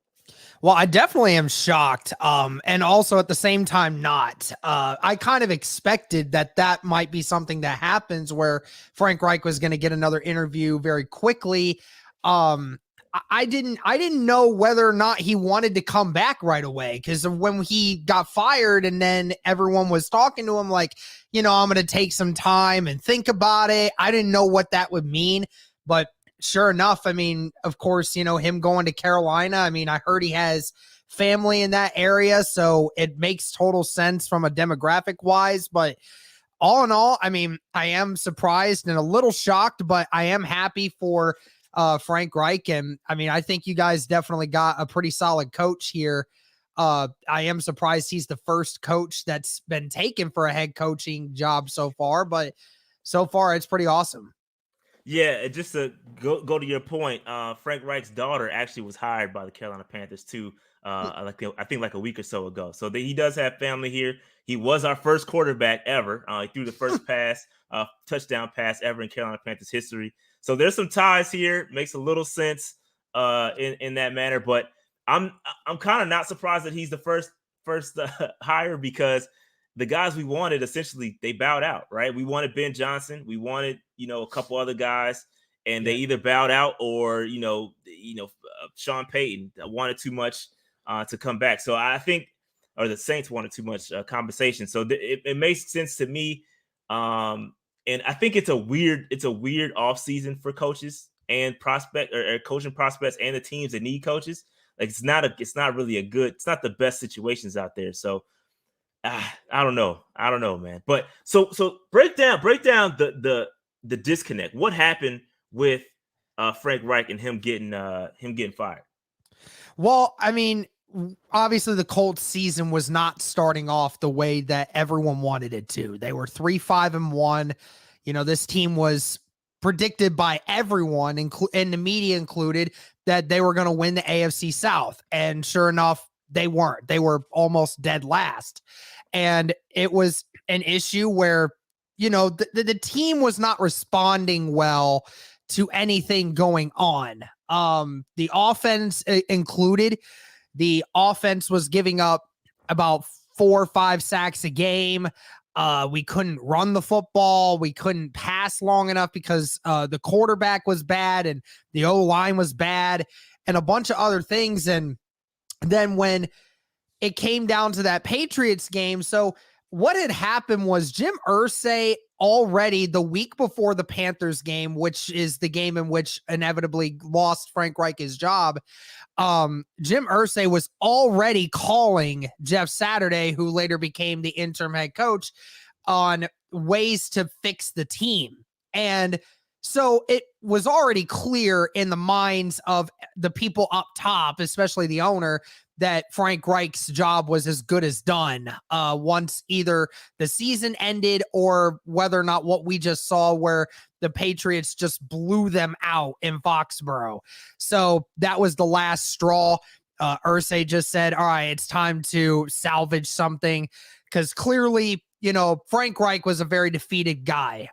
S11: Well, I definitely am shocked. And also at the same time, not. I kind of expected that might be something that happens where Frank Reich was going to get another interview very quickly. I didn't know whether or not he wanted to come back right away, because when he got fired and then everyone was talking to him like, I'm going to take some time and think about it. I didn't know what that would mean, but sure enough, I mean, of course, him going to Carolina. I mean, I heard he has family in that area, so it makes total sense from a demographic wise, but all in all, I mean, I am surprised and a little shocked, but I am happy for Frank Reich. And I mean, I think you guys definitely got a pretty solid coach here. I am surprised he's the first coach that's been taken for a head coaching job so far, but so far it's pretty awesome.
S1: Yeah, just to go to your point, Frank Reich's daughter actually was hired by the Carolina Panthers too. I think like a week or so ago. So he does have family here. He was our first quarterback ever. He threw the first touchdown pass ever in Carolina Panthers history. So there's some ties here. Makes a little sense in that manner. But I'm kind of not surprised that he's the first hire, because the guys we wanted, essentially, they bowed out, right? We wanted Ben Johnson. We wanted, a couple other guys, and they either bowed out or, Sean Payton wanted too much to come back. So I think, or the Saints wanted too much compensation. So it makes sense to me. And I think it's a weird offseason for coaches and or coaching prospects and the teams that need coaches. Like it's not the best situations out there. So I don't know, man. But so break down the disconnect. What happened with Frank Reich and him getting fired?
S11: Well, I mean, obviously the Colts season was not starting off the way that everyone wanted it to. They were 3-5-1. This team was predicted by everyone, and the media included, that they were going to win the AFC South. And sure enough, they weren't. They were almost dead last. And it was an issue where, the team was not responding well to anything going on. The offense included. The offense was giving up about 4 or 5 sacks a game. We couldn't run the football. We couldn't pass long enough because the quarterback was bad and the O-line was bad and a bunch of other things. And then when it came down to that Patriots game, so what had happened was Jim Irsay already the week before the Panthers game, which is the game in which inevitably lost Frank Reich his job, Jim Irsay was already calling Jeff Saturday, who later became the interim head coach, on ways to fix the team. And so it was already clear in the minds of the people up top, especially the owner, that Frank Reich's job was as good as done once either the season ended or whether or not what we just saw where the Patriots just blew them out in Foxborough. So that was the last straw. Irsay just said, all right, it's time to salvage something, because clearly, Frank Reich was a very defeated guy.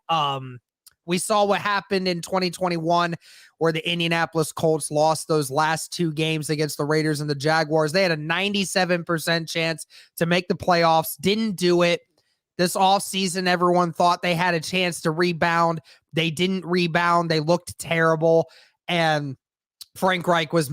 S11: We saw what happened in 2021 where the Indianapolis Colts lost those last 2 games against the Raiders and the Jaguars. They had a 97% chance to make the playoffs, didn't do it. This offseason, everyone thought they had a chance to rebound. They didn't rebound. They looked terrible. And Frank Reich was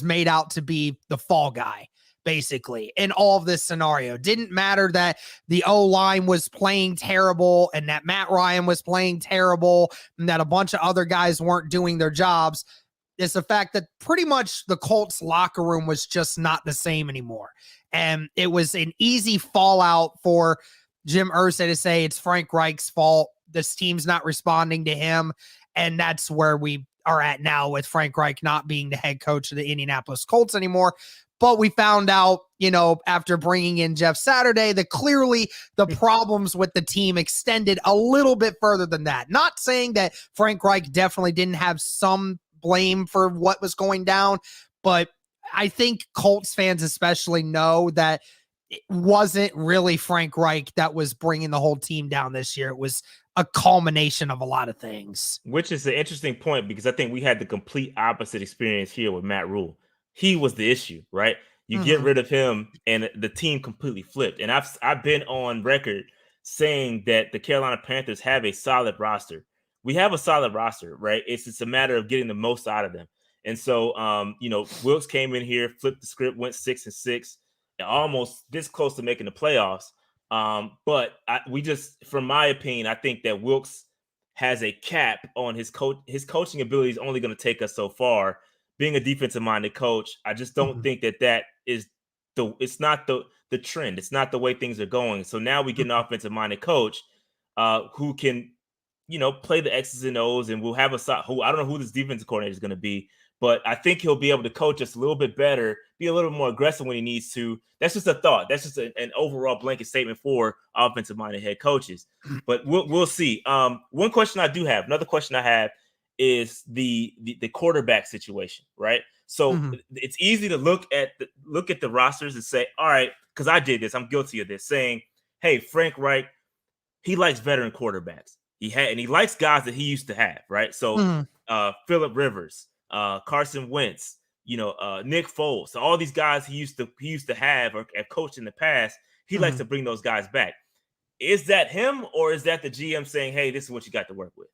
S11: made out to be the fall guy, basically, in all of this scenario. Didn't matter that the O-line was playing terrible and that Matt Ryan was playing terrible and that a bunch of other guys weren't doing their jobs. It's the fact that pretty much the Colts locker room was just not the same anymore. And it was an easy fallout for Jim Irsay to say it's Frank Reich's fault. This team's not responding to him. And that's where we are at now with Frank Reich not being the head coach of the Indianapolis Colts anymore. But we found out, after bringing in Jeff Saturday, that clearly the problems with the team extended a little bit further than that. Not saying that Frank Reich definitely didn't have some blame for what was going down, but I think Colts fans especially know that it wasn't really Frank Reich that was bringing the whole team down this year. It was a culmination of a lot of things.
S1: Which is an interesting point, because I think we had the complete opposite experience here with Matt Rule. he was the issue, right? You get rid of him, and the team completely flipped. And I've been on record saying that the Carolina Panthers have a solid roster. We have a solid roster, right? It's a matter of getting the most out of them. And so, Wilkes came in here, flipped the script, went 6-6, and almost this close to making the playoffs. But from my opinion, I think that Wilkes has a cap on his coaching ability is only going to take us so far. Being a defensive minded coach, I just don't think that is it's not the trend. It's not the way things are going. So now we get an offensive minded coach who can, play the X's and O's, and we'll have who I don't know who this defensive coordinator is going to be, but I think he'll be able to coach us a little bit better, be a little more aggressive when he needs to. That's just a thought. That's just an overall blanket statement for offensive minded head coaches. But we'll see. One question I do have, another question I have is the quarterback situation, right? So it's easy to look at the rosters and say, all right, because I did this, I'm guilty of this, saying, hey, Frank Reich, he likes veteran quarterbacks. He likes guys that he used to have, right? So Phillip Rivers, Carson Wentz, Nick Foles, so all these guys he used to have or have coached in the past. He likes to bring those guys back. Is that him, or is that the GM saying, hey, this is what you got to work with?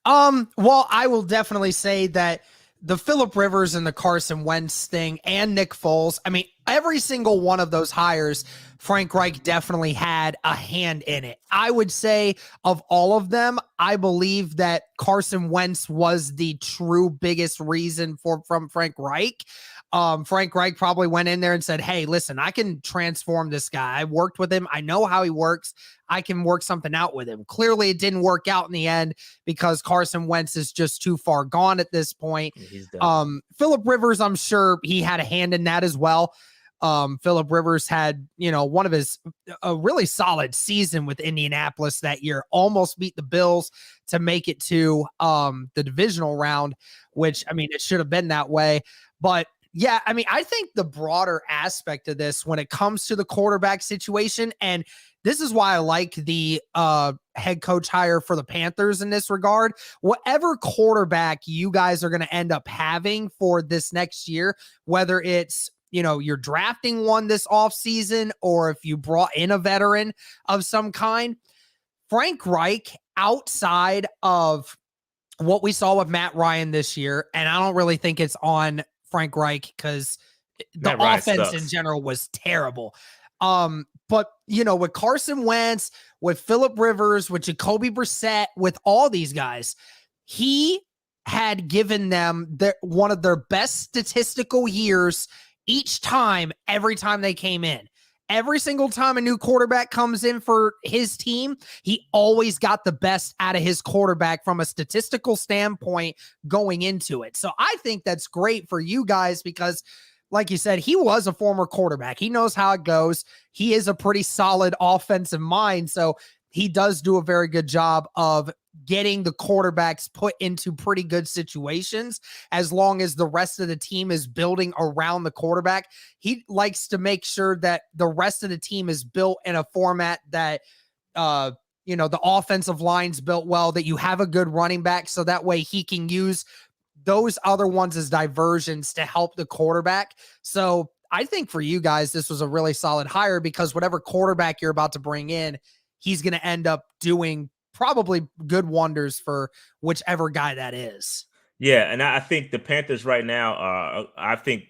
S11: Well, I will definitely say that the Phillip Rivers and the Carson Wentz thing and Nick Foles, I mean, every single one of those hires, Frank Reich definitely had a hand in it. I would say of all of them, I believe that Carson Wentz was the true biggest reason from Frank Reich. Frank Reich probably went in there and said, hey, listen, I can transform this guy. I worked with him. I know how he works. I can work something out with him. Clearly, it didn't work out in the end because Carson Wentz is just too far gone at this point. Phillip Rivers, I'm sure he had a hand in that as well. Phillip Rivers had, one of a really solid season with Indianapolis that year, almost beat the Bills to make it to the divisional round, which, I mean, it should have been that way. But yeah, I mean, I think the broader aspect of this when it comes to the quarterback situation, and this is why I like the head coach hire for the Panthers in this regard, whatever quarterback you guys are going to end up having for this next year, whether it's, you're drafting one this offseason or if you brought in a veteran of some kind, Frank Reich, outside of what we saw with Matt Ryan this year, and I don't really think it's on Frank Reich because the offense in general was terrible. But with Carson Wentz, with Phillip Rivers, with Jacoby Brissett, with all these guys, he had given them one of their best statistical years each time, every time they came in. Every single time a new quarterback comes in for his team, he always got the best out of his quarterback from a statistical standpoint going into it. So I think that's great for you guys because, like you said, he was a former quarterback. He knows how it goes. He is a pretty solid offensive mind. So he does do a very good job of getting the quarterbacks put into pretty good situations as long as the rest of the team is building around the quarterback. He likes to make sure that the rest of the team is built in a format that, the offensive line's built well, that you have a good running back so that way he can use those other ones as diversions to help the quarterback. So I think for you guys, this was a really solid hire because whatever quarterback you're about to bring in, he's going to end up doing probably good wonders for whichever guy that is.
S1: Yeah, and I think the Panthers right now, I think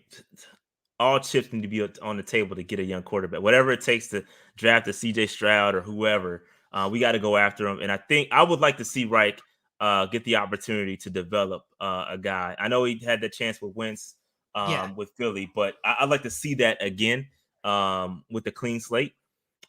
S1: all chips need to be on the table to get a young quarterback. Whatever it takes to draft a CJ Stroud or whoever, we got to go after him. And I think I would like to see Reich get the opportunity to develop a guy. I know he had the chance with Wentz with Philly, but I'd like to see that again with a clean slate.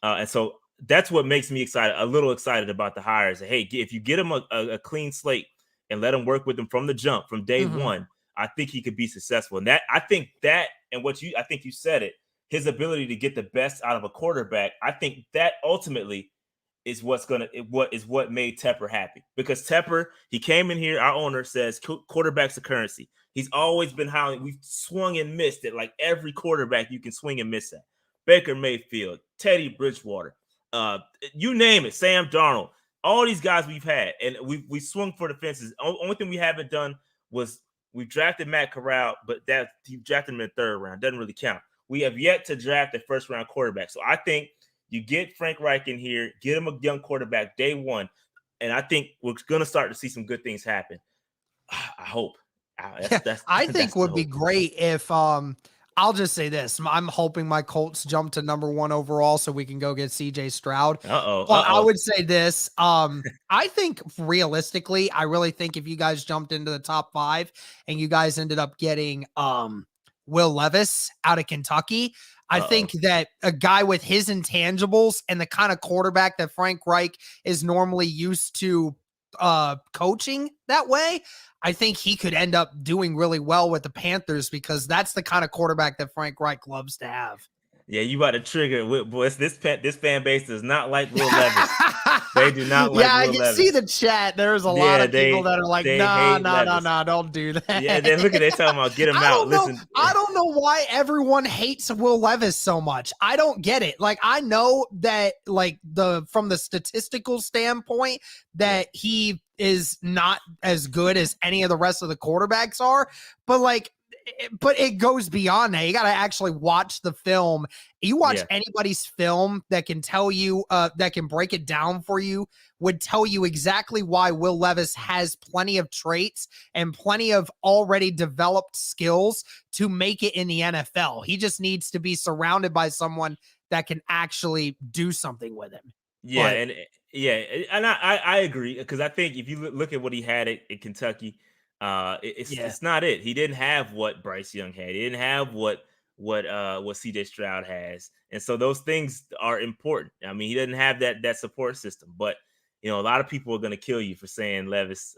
S1: And so that's what makes me a little excited about the hires. Hey, if you get him a clean slate and let him work with him from the jump, from day one, I think he could be successful. And I think you said it, his ability to get the best out of a quarterback, I think that ultimately is what made Tepper happy. Because Tepper, he came in here, our owner says quarterback's a currency. He's always been howling. We've swung and missed it like every quarterback you can swing and miss at. Baker Mayfield, Teddy Bridgewater, you name it, Sam Darnold, all these guys we've had, and we swung for the fences. Only thing we haven't done was We drafted Matt Corral, but that you drafted him in the 3rd round. Doesn't really count. We have yet to draft a first-round quarterback. So I think you get Frank Reich in here, get him a young quarterback day one, and I think we're going to start to see some good things happen. I hope.
S11: I think would be great if I'll just say this. I'm hoping my Colts jump to number 1 overall so we can go get CJ Stroud. But I would say this. I think realistically, I really think if you guys jumped into the top 5 and you guys ended up getting Will Levis out of Kentucky, I think that a guy with his intangibles and the kind of quarterback that Frank Reich is normally used to coaching that way, I think he could end up doing really well with the Panthers because that's the kind of quarterback that Frank Reich loves to have.
S1: Yeah, you about to trigger boys. This fan base does not like Will Levis. They do not like Will Levis.
S11: Yeah, I can see the chat. There's a lot of people that are like, nah, don't do that.
S1: Yeah, they talking about get him out. Listen,
S11: I don't know why everyone hates Will Levis so much. I don't get it. Like, I know that from the statistical standpoint that he is not as good as any of the rest of the quarterbacks are, but it goes beyond that. You got to actually watch the film. You watch anybody's film that can tell you, that can break it down for you, would tell you exactly why Will Levis has plenty of traits and plenty of already developed skills to make it in the NFL. He just needs to be surrounded by someone that can actually do something with him.
S1: Yeah, and I agree, because I think if you look at what he had at Kentucky, it's not it. He didn't have what Bryce Young had. He didn't have what CJ Stroud has, and so those things are important. I mean, he doesn't have that support system, but a lot of people are going to kill you for saying Levis.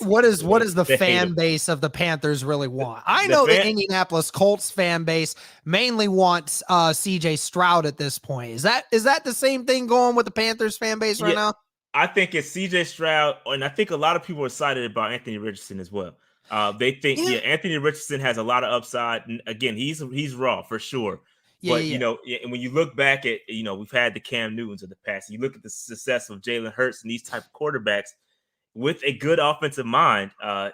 S11: What is the fan base of the Panthers really want? I know the Indianapolis Colts fan base mainly wants CJ Stroud at this point. Is that the same thing going with the Panthers fan base right now?
S1: I think it's CJ Stroud, and I think a lot of people are excited about Anthony Richardson as well. They think Anthony Richardson has a lot of upside. And again, he's raw for sure. But when you look back at we've had the Cam Newtons of the past. You look at the success of Jalen Hurts and these type of quarterbacks with a good offensive mind.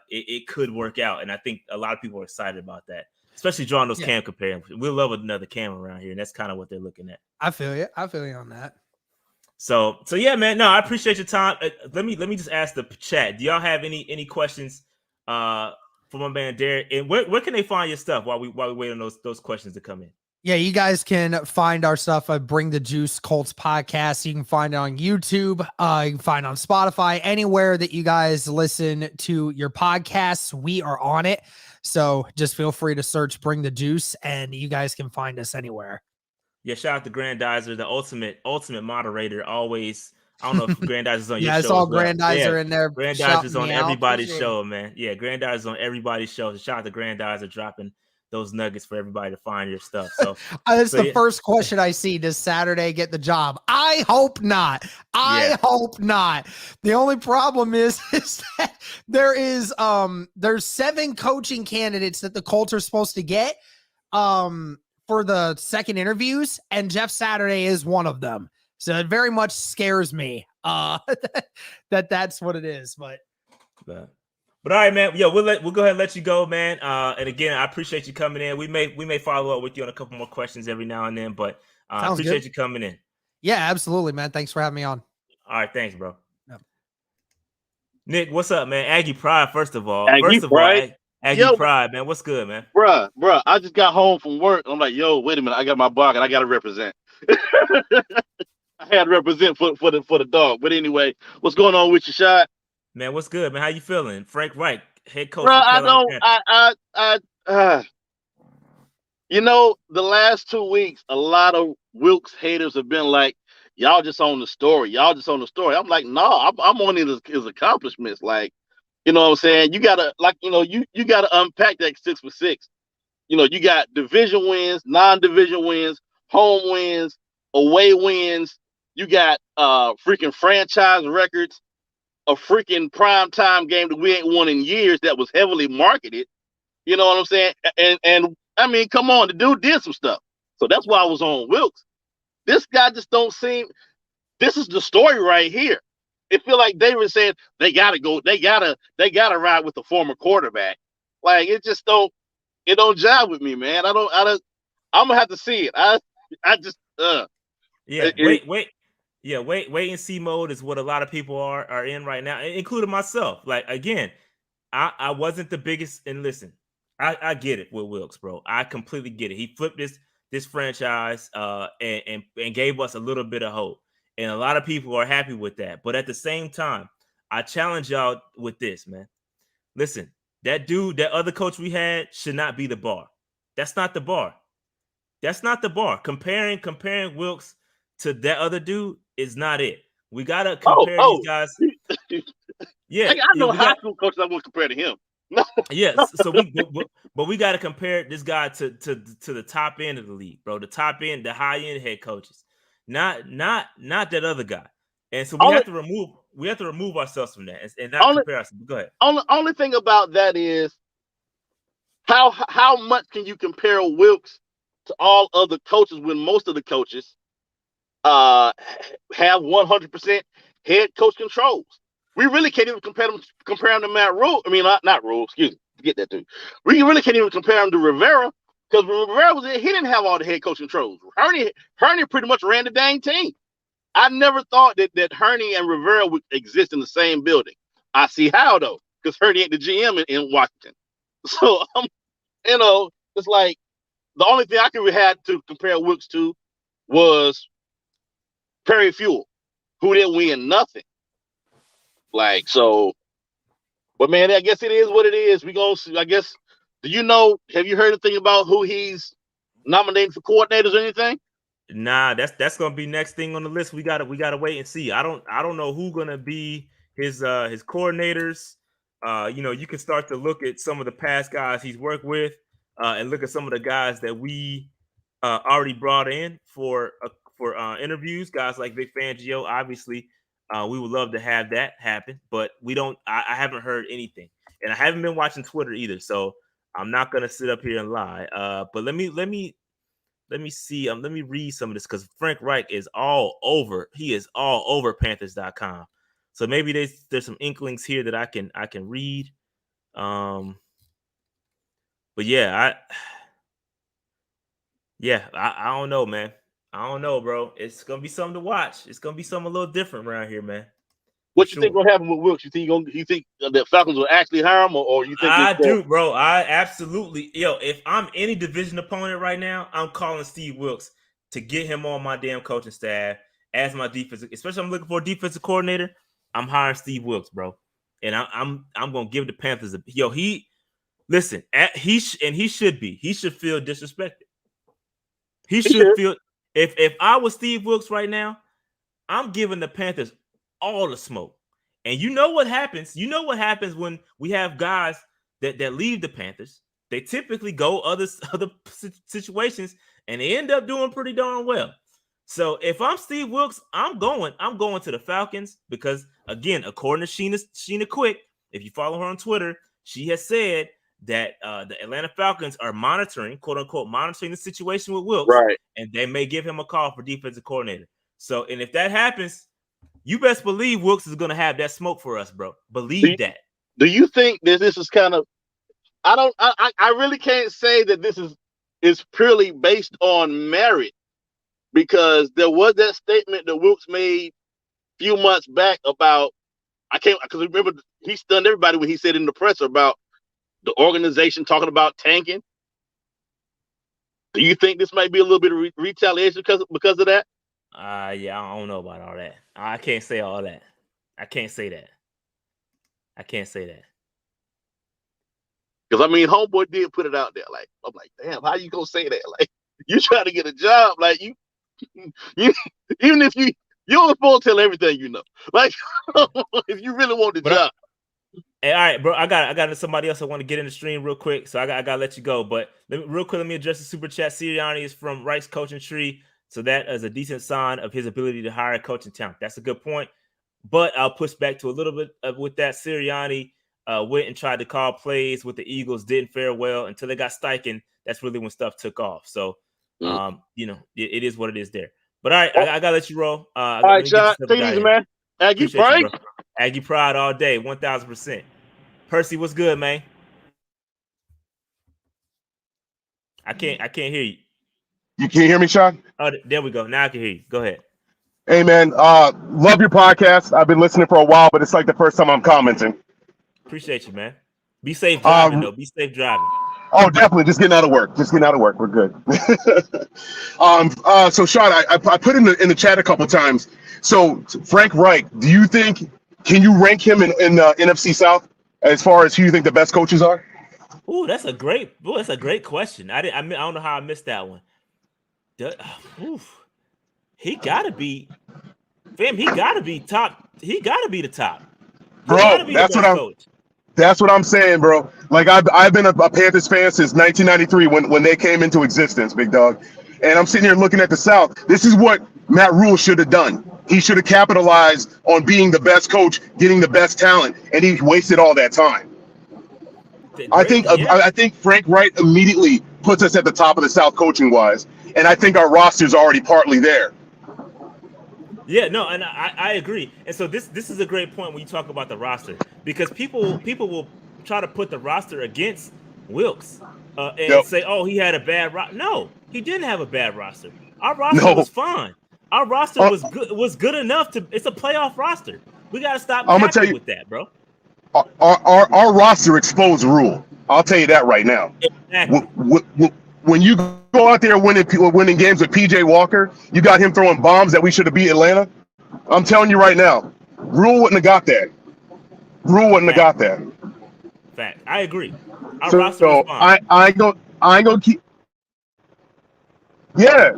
S1: It could work out, and I think a lot of people are excited about that, especially drawing those Cam comparisons. We'll love another Cam around here, and that's kind of what they're looking at.
S11: I feel you on that.
S1: So yeah, man. No, I appreciate your time. Let me just ask the chat. Do y'all have any questions for my man Derek? And where can they find your stuff while we wait on those questions to come in?
S11: Yeah, you guys can find our stuff at Bring the Juice Colts podcast. You can find it on YouTube. You can find it on Spotify, anywhere that you guys listen to your podcasts. We are on it. So just feel free to search Bring the Juice, and you guys can find us anywhere.
S1: Yeah, shout out to Grandizer, the ultimate moderator. Always, I don't know if Grandizer's on your show.
S11: Yeah, I saw Grandizer in there.
S1: Grandizer's on everybody's show, man. Yeah, Grandizer's on everybody's show. So shout out to Grandizer dropping those nuggets for everybody to find your stuff. So
S11: that's the first question I see. Does Saturday get the job? I hope not. I hope not. The only problem is that there's 7 coaching candidates that the Colts are supposed to get for the second interviews, and Jeff Saturday is one of them. So it very much scares me that's what it is. But
S1: all right, man. Yeah, we'll go ahead and let you go, man. And again, I appreciate you coming in. We may follow up with you on a couple more questions every now and then, but I appreciate you coming in.
S11: Yeah, absolutely, man. Thanks for having me on.
S1: All right, thanks, bro. Yep. Nick, what's up, man? Aggie Pride, first of all.
S12: Aggie
S1: Pride, man. What's good, man?
S12: Bruh, I just got home from work. I'm like, yo, wait a minute. I got my block and I got to represent. I had to represent for the dog. But anyway, what's going on with you, Shot?
S1: Man, what's good, man? How you feeling? Frank Reich, head coach.
S12: The last 2 weeks, a lot of Wilkes haters have been like, y'all just on the story. I'm like, no, I'm on his accomplishments. Like, you know what I'm saying? You gotta you gotta unpack that 6 for 6. You got division wins, non-division wins, home wins, away wins. You got freaking franchise records, a freaking primetime game that we ain't won in years that was heavily marketed. You know what I'm saying? And I mean, come on, the dude did some stuff. So that's why I was on Wilkes. This guy just don't seem. This is the story right here. It feel like David said they gotta ride with the former quarterback. Like it just don't jive with me, man. I'm gonna have to see it. I just
S1: Yeah,
S12: it,
S1: wait and see mode is what a lot of people are in right now, including myself. Like again, I wasn't the biggest, and listen, I get it with Wilkes, bro. I completely get it. He flipped this franchise and gave us a little bit of hope. And a lot of people are happy with that. But at the same time, I challenge y'all with this, man. Listen, that dude, that other coach we had should not be the bar. That's not the bar. That's not the bar. Comparing Wilkes to that other dude is not it. We gotta compare these guys. Yeah,
S12: I know
S1: we
S12: high
S1: got
S12: school coaches I would compare to him. No,
S1: yes. So we got to compare this guy to the top end of the league, bro. The top end, the high end head coaches, not that other guy. And so we have to remove ourselves from that and not compare ourselves. Go ahead.
S12: Only thing about that is how much can you compare Wilkes to all other coaches when most of the coaches have 100% head coach controls. We really can't even compare him to Matt Rule. I mean, not Rule. Excuse me. Forget that too. We really can't even compare him to Rivera because when Rivera was there, he didn't have all the head coach controls. Herney pretty much ran the dang team. I never thought that Herney and Rivera would exist in the same building. I see how though, because Herney ain't the GM in Washington. So it's like the only thing I could have to compare Wilkes to was Perry Fuel, who didn't win nothing. Like so, but man, I guess it is what it is. We gonna see. I guess. Do you know? Have you heard anything about who he's nominating for coordinators or anything?
S1: Nah, that's gonna be next thing on the list. We gotta wait and see. I don't know who gonna be his coordinators. You can start to look at some of the past guys he's worked with, and look at some of the guys that we already brought in for interviews. Guys like Vic Fangio, obviously, we would love to have that happen, but we don't. I haven't heard anything, and I haven't been watching Twitter either, so I'm not gonna sit up here and lie. But let me see. Let me read some of this because Frank Reich is all over. He is all over Panthers.com. So maybe there's some inklings here that I can read. But yeah, I don't know, man. I don't know, bro. It's gonna be something to watch. It's gonna be something a little different around here, man.
S12: What you think gonna happen with Wilkes? You think the Falcons will actually hire him, or you think
S1: I do, bro? I absolutely, if I'm any division opponent right now, I'm calling Steve Wilkes to get him on my damn coaching staff as my defensive. Especially, I'm looking for a defensive coordinator. I'm hiring Steve Wilkes, bro, and I'm gonna give the Panthers a he should be. He should feel disrespected. He should feel if I was Steve Wilkes right now, I'm giving the Panthers all the smoke. And you know what happens? You know what happens when we have guys that leave the Panthers? They typically go other situations and they end up doing pretty darn well. So if I'm Steve Wilkes, I'm going to the Falcons because again, according to Sheena Quick, if you follow her on Twitter, she has said that the Atlanta Falcons are monitoring, quote unquote, monitoring the situation with Wilkes,
S12: right?
S1: And they may give him a call for defensive coordinator. So, and if that happens, you best believe Wilkes is going to have that smoke for us, bro. Believe that.
S12: Do you think that this is kind of? I really can't say that this is purely based on merit because there was that statement that Wilkes made a few months back about because remember he stunned everybody when he said in the presser about the organization talking about tanking. Do you think this might be a little bit of retaliation because of that?
S1: Yeah, I don't know about all that. I can't say all that. I can't say that.
S12: Because I mean, homeboy did put it out there. Like, I'm like, damn, how you gonna say that? Like, you trying to get a job? Like, you even if you don't supposed to tell everything you know. Like, if you really want the job.
S1: Hey, all right, bro. I got somebody else I want to get in the stream real quick, so I gotta let you go. But let me address the super chat. Sirianni is from Reich's coaching tree, so that is a decent sign of his ability to hire coaching talent. That's a good point. But I'll push back to a little bit with that. Sirianni went and tried to call plays with the Eagles, didn't fare well until they got Steichen. That's really when stuff took off. So, it is what it is there. But all right, I gotta let you roll.
S12: All right, Shot. Take it easy, man. Aggie Pride.
S1: Aggie Pride all day, 1000%. Percy, what's good, man? I can't hear you.
S13: You can't hear me, Sean?
S1: Oh, there we go. Now I can hear you. Go ahead.
S13: Hey, man, love your podcast. I've been listening for a while, but it's like the first time I'm commenting.
S1: Appreciate you, man. Be safe driving, though. Be safe driving.
S13: Oh, definitely. Just getting out of work. We're good. So Sean, I put in the chat a couple times. So Frank Reich, can you rank him in the NFC South as far as who you think the best coaches are?
S1: Ooh, that's a great question. I don't know how I missed that one. He gotta be, fam. He gotta be top. He gotta be the top.
S13: Bro, that's what I'm saying, bro. Like I've been a Panthers fan since 1993 when they came into existence, big dog. And I'm sitting here looking at the South. This is what Matt Rule should have done. He should have capitalized on being the best coach, getting the best talent, and he wasted all that time. I think Frank Reich immediately puts us at the top of the South coaching wise, and I think our roster's already partly there.
S1: Yeah, no, and I agree. And so this is a great point when you talk about the roster, because people will try to put the roster against Wilkes and say, oh, he had a bad roster. No, he didn't have a bad roster. Our roster was fine. Our roster was good enough to. It's a playoff roster. We got to stop capping with that, bro.
S13: Our roster exposed Rule. I'll tell you that right now.
S1: Exactly.
S13: When you go out there winning games with PJ Walker, you got him throwing bombs that we should have beat Atlanta. I'm telling you right now, Rule wouldn't have got that.
S1: Fact. I agree. Our roster was fine.
S13: I ain't gonna keep. Yeah,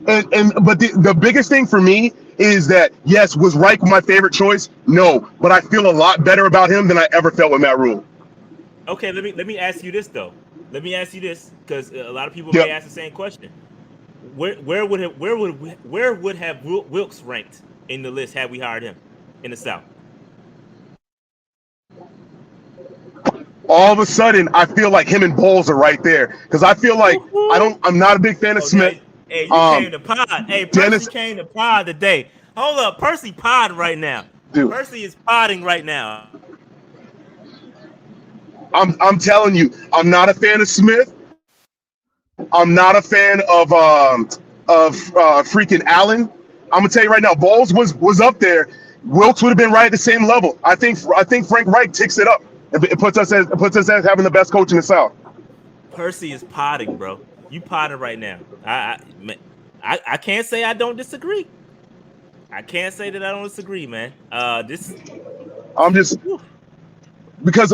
S13: but the biggest thing for me is that, yes, was Reich my favorite choice? No, but I feel a lot better about him than I ever felt with Matt Rule.
S1: Okay, let me ask you this though. Let me ask you this, because a lot of people may ask the same question. Where would have Wilkes ranked in the list had we hired him in the South?
S13: All of a sudden, I feel like him and Bowles are right there, because I feel like I'm not a big fan of Smith.
S1: Hey, you came to pod. Hey, Percy came to pod today. Hold up, Percy pod right now. Dude. Percy is podding right now.
S13: I'm telling you, I'm not a fan of Smith. I'm not a fan of freaking Allen. I'm gonna tell you right now, Bowles was up there. Wilkes would have been right at the same level. I think Frank Reich ticks it up. It puts us as having the best coach in the South.
S1: Percy is podding, bro. You podding right now. I can't say I don't disagree. I can't say that I don't disagree, man.
S13: I'm just because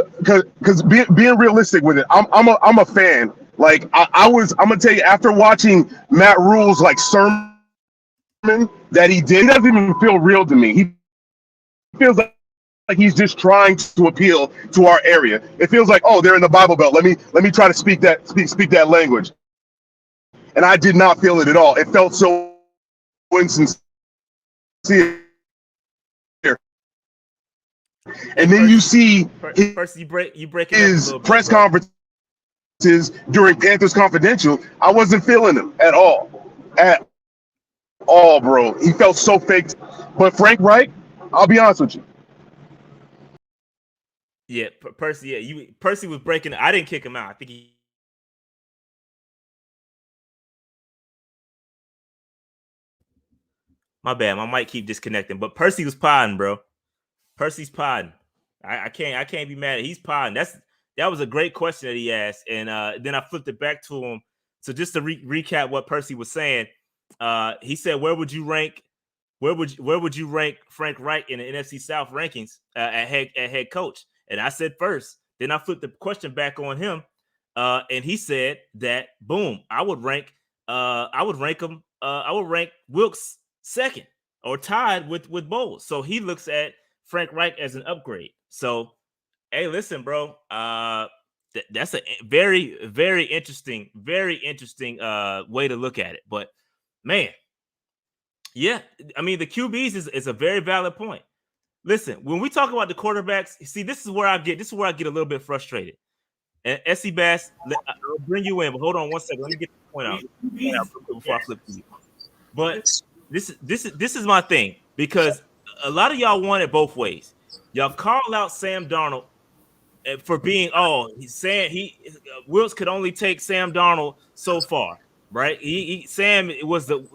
S13: being realistic with it. I'm a fan. Like I'm gonna tell you, after watching Matt Rule's like sermon that he did, it doesn't even feel real to me. He feels like he's just trying to appeal to our area. It feels like, oh, they're in the Bible Belt. Let me try to speak that language. And I did not feel it at all. It felt so insincere. And then you see his press conferences during Panthers Confidential. I wasn't feeling him at all. At all, bro. He felt so fake. But Frank Reich, I'll be honest with you.
S1: Yeah, Percy. Yeah, Percy was breaking. I didn't kick him out. I think he. My bad. My mic keep disconnecting. But Percy was podding, bro. Percy's podding. I can't be mad. He's podding. That was a great question that he asked, and then I flipped it back to him. So just to recap what Percy was saying, he said, "Where would you rank Frank Reich in the NFC South rankings at head coach?" And I said first. Then I flipped the question back on him, and he said that boom, I would rank him. I would rank Wilkes second or tied with Bowles. So he looks at Frank Reich as an upgrade. So, hey, listen, bro. That's a very, very interesting way to look at it. But man, yeah, I mean the QBs is a very valid point. Listen, when we talk about the quarterbacks, see, this is where I get a little bit frustrated. And SC Bass, I'll bring you in, but hold on one second. Let me get the point out before I flip to you. But this is my thing, because a lot of y'all want it both ways. Y'all call out Sam Darnold for being he's saying Wilkes could only take Sam Darnold so far, right? Sam was the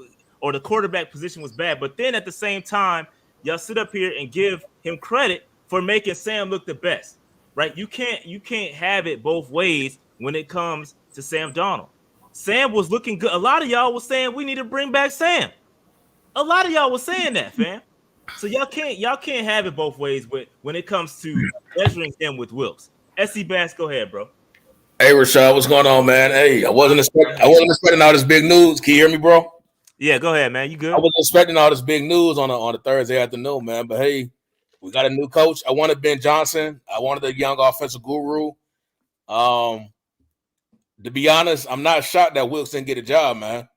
S1: quarterback position was bad, but then at the same time, y'all sit up here and give him credit for making Sam look the best, right? You can't have it both ways when it comes to Sam Darnold. Sam was looking good. A lot of y'all was saying we need to bring back Sam. A lot of y'all was saying that, fam. So y'all can't have it both ways when it comes to measuring him with Wilkes. SC Bass, go ahead, bro.
S14: Hey Rashad, what's going on, man? Hey, I wasn't expecting all this big news. Can you hear me, bro?
S1: Yeah, go ahead, man. You good?
S14: I wasn't expecting all this big news on a Thursday afternoon, man. But hey, we got a new coach. I wanted Ben Johnson. I wanted a young offensive guru. To be honest, I'm not shocked that Wilkes didn't get a job, man.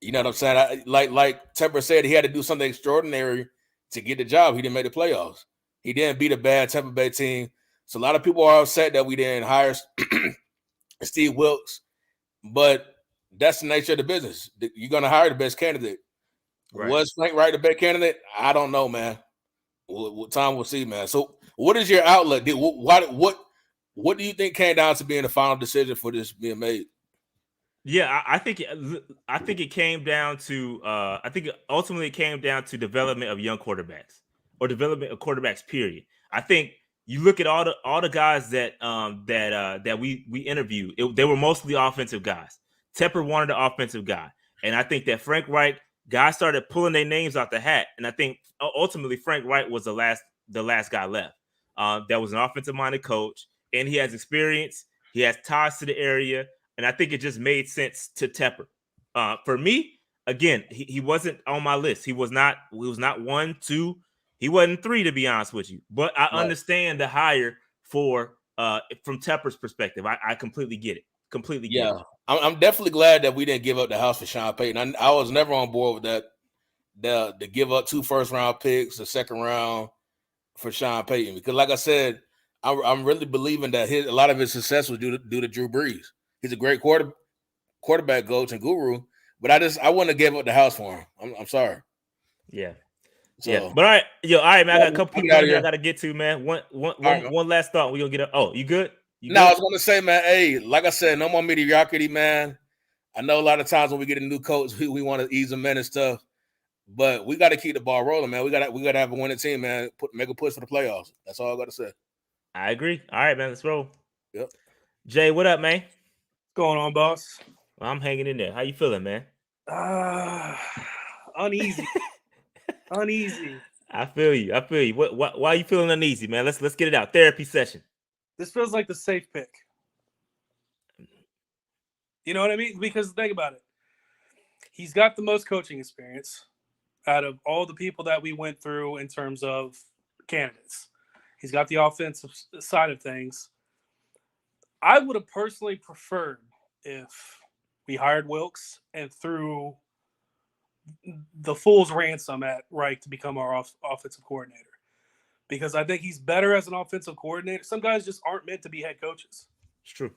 S14: You know what I'm saying? Like Tepper said, he had to do something extraordinary to get the job. He didn't make the playoffs. He didn't beat a bad Tampa Bay team. So a lot of people are upset that we didn't hire Steve Wilkes, but that's the nature of the business. You're going to hire the best candidate. Right. Was Frank Reich the best candidate? I don't know, man. Time will see, man. So what is your outlook? What do you think came down to being the final decision for this being made?
S1: Yeah, I think it came down to ultimately it came down to development of young quarterbacks or development of quarterbacks. Period. I think you look at all the guys that we interviewed. They were mostly offensive guys. Tepper wanted an offensive guy, and I think that Frank Reich guys started pulling their names out the hat, and I think ultimately Frank Reich was the last guy left. That was an offensive minded coach, and he has experience. He has ties to the area. And I think it just made sense to Tepper. For me, again, he wasn't on my list. He was not 1, 2. He wasn't 3, to be honest with you. But I understand the hire from Tepper's perspective. I completely get it. Completely get it.
S14: I'm definitely glad that we didn't give up the house for Sean Payton. I was never on board with that. To give up 2 first-round picks, a second round for Sean Payton. Because like I said, I'm really believing that a lot of his success was due to Drew Brees. He's a great quarterback coach and guru, but I wouldn't have given up the house for him. I'm sorry.
S1: Yeah. So, yeah. But all right, man. I got a couple people I got to get to, man. One last thought. We're gonna get up. Oh, you good?
S14: I was gonna say, man. Hey, like I said, no more mediocrity, man. I know a lot of times when we get a new coach, we want to ease them in and stuff, but we got to keep the ball rolling, man. We got to have a winning team, man. Make a push for the playoffs. That's all I got to say.
S1: I agree. All right, man. Let's roll.
S14: Yep.
S1: Jay, what up, man?
S15: Going on, boss?
S1: Well, I'm hanging in there. How you feeling, man?
S15: Uneasy. Uneasy.
S1: I feel you. Why are you feeling uneasy, man? Let's get it out. Therapy session.
S15: This feels like the safe pick. You know what I mean? Because think about it. He's got the most coaching experience out of all the people that we went through in terms of candidates. He's got the offensive side of things. I would have personally preferred if we hired Wilkes and threw the fool's ransom at Reich to become our offensive coordinator. Because I think he's better as an offensive coordinator. Some guys just aren't meant to be head coaches.
S1: It's true.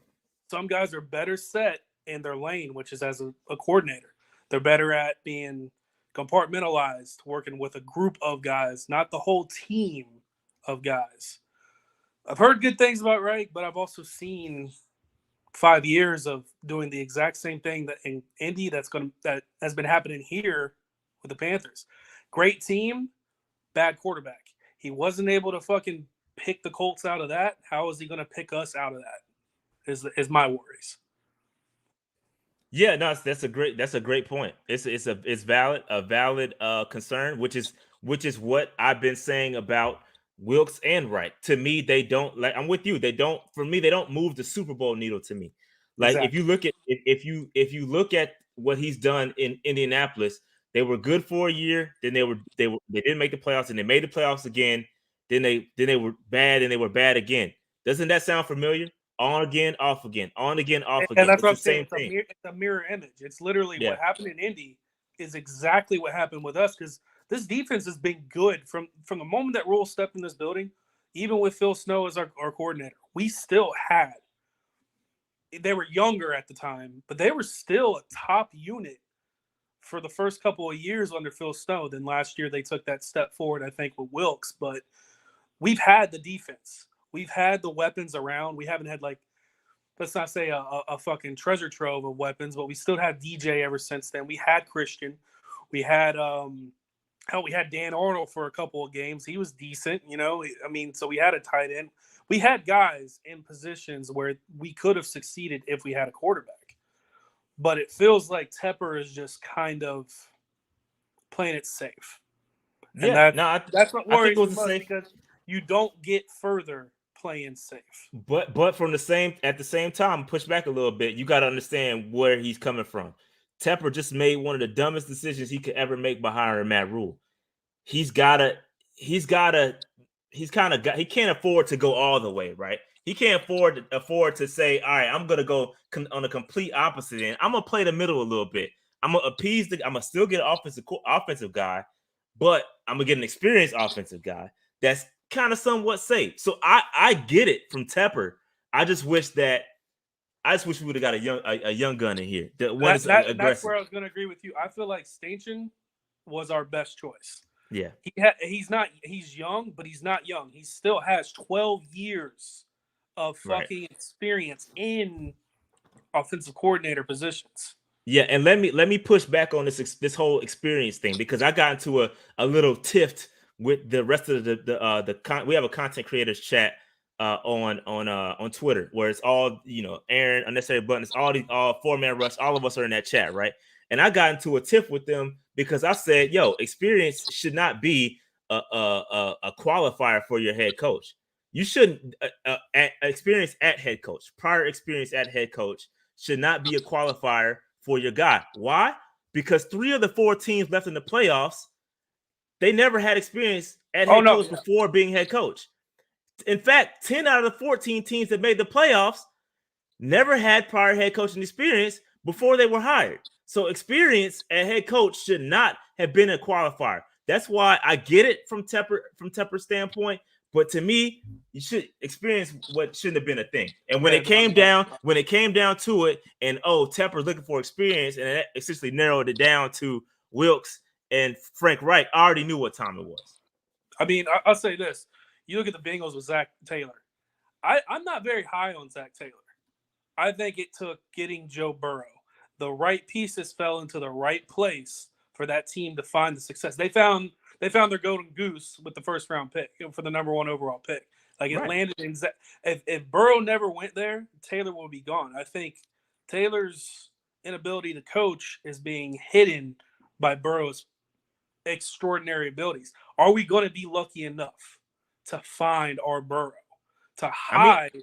S15: Some guys are better set in their lane, which is as a coordinator. They're better at being compartmentalized, working with a group of guys, not the whole team of guys. I've heard good things about Reich, but I've also seen 5 years of doing the exact same thing that in Indy that has been happening here with the Panthers. Great team, bad quarterback. He wasn't able to fucking pick the Colts out of that. How is he going to pick us out of that? Is my worries.
S1: Yeah, no, that's a great point. It's valid concern, which is what I've been saying about Wilkes and Reich. To me, they don't I'm with you. They don't move the Super Bowl needle to me. Like exactly. if you look at what he's done in Indianapolis, they were good for a year, then they didn't make the playoffs, and they made the playoffs again. Then they were bad, and they were bad again. Doesn't that sound familiar? On again, off again, on again, off again.
S15: And that's what I'm saying. It's a mirror image. It's literally what happened in Indy is exactly what happened with us, because this defense has been good from the moment that Rule stepped in this building. Even with Phil Snow as our coordinator, we still had. They were younger at the time, but they were still a top unit for the first couple of years under Phil Snow. Then last year they took that step forward, I think, with Wilkes. But we've had the defense. we've had the weapons around. We haven't had, like, let's not say a fucking treasure trove of weapons, but we still have DJ ever since then. We had Christian. We had we had Dan Arnold for a couple of games. He was decent, you know. I mean, so we had a tight end. We had guys in positions where we could have succeeded if we had a quarterback. But it feels like Tepper is just kind of playing it safe. And
S1: Yeah,
S15: that's what
S1: I think
S15: worries
S1: it
S15: me
S1: was a
S15: most,
S1: safe.
S15: because you don't get further playing safe.
S1: But from at the same time, push back a little bit. You got to understand where he's coming from. Tepper just made one of the dumbest decisions he could ever make by hiring Matt Rule. He can't afford to go all the way, right? He can't afford to say, all right, I'm gonna go on a complete opposite end. I'm gonna play the middle a little bit. I'm gonna still get an offensive guy, but I'm gonna get an experienced offensive guy that's kind of somewhat safe. So I get it from Tepper. I just wish we would have got a young gun in here.
S15: That's
S1: Aggressive.
S15: where I was going to agree with you. I feel like Stanchion was our best choice.
S1: Yeah,
S15: he's young, but he's not young. He still has 12 years of fucking experience in offensive coordinator positions.
S1: Yeah, and let me push back on this whole experience thing, because I got into a little tiff with the rest of we have a content creators chat on Twitter, where it's all, you know, Aaron, Unnecessary Button, it's all 4-man rush, all of us are in that chat, right? And I got into a tiff with them because I said, yo, experience should not be a qualifier for your head coach. You shouldn't experience at head coach, prior experience at head coach should not be a qualifier for your guy. Why? Because 3 of the 4 teams left in the playoffs, they never had experience at head coach before being head coach. In fact, 10 out of the 14 teams that made the playoffs never had prior head coaching experience before they were hired. So experience at head coach should not have been a qualifier. That's why I get it from Tepper's standpoint. But to me, you should experience what shouldn't have been a thing. And when it came down to it, and Tepper's looking for experience, and it essentially narrowed it down to Wilkes and Frank Reich, I already knew what time it was.
S15: I mean, I'll say this. You look at the Bengals with Zach Taylor. I'm not very high on Zach Taylor. I think it took getting Joe Burrow. The right pieces fell into the right place for that team to find the success. They found their golden goose with the first round pick for the number 1 overall pick. Like, it landed in Zach. If Burrow never went there, Taylor will be gone. I think Taylor's inability to coach is being hidden by Burrow's extraordinary abilities. Are we going to be lucky enough to find our Burrow, to hide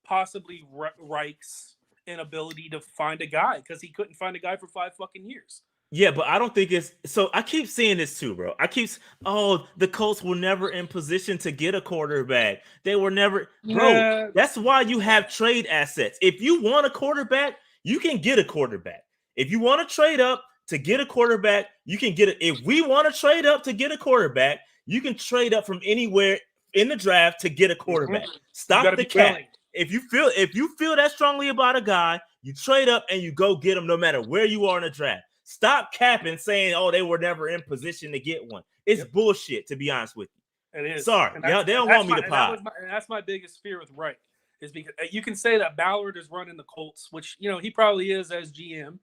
S15: possibly Reich's inability to find a guy, because he couldn't find a guy for 5 fucking years?
S1: Yeah, but I don't think it's so. I keep seeing this too, bro. The Colts were never in position to get a quarterback. They were never, bro.
S15: Yeah.
S1: That's why you have trade assets. If you want a quarterback, you can get a quarterback. If you want to trade up to get a quarterback, you can get it. If we want to trade up to get a quarterback, you can trade up from anywhere in the draft to get a quarterback.
S15: Mm-hmm.
S1: Stop the cap. If you feel that strongly about a guy, you trade up and you go get him no matter where you are in the draft. Stop capping, saying, they were never in position to get one. It's bullshit, to be honest with you.
S15: It is.
S1: Sorry. They don't want me to pod.
S15: That's my biggest fear with Reich, is because you can say that Ballard is running the Colts, which, you know, he probably is as GM,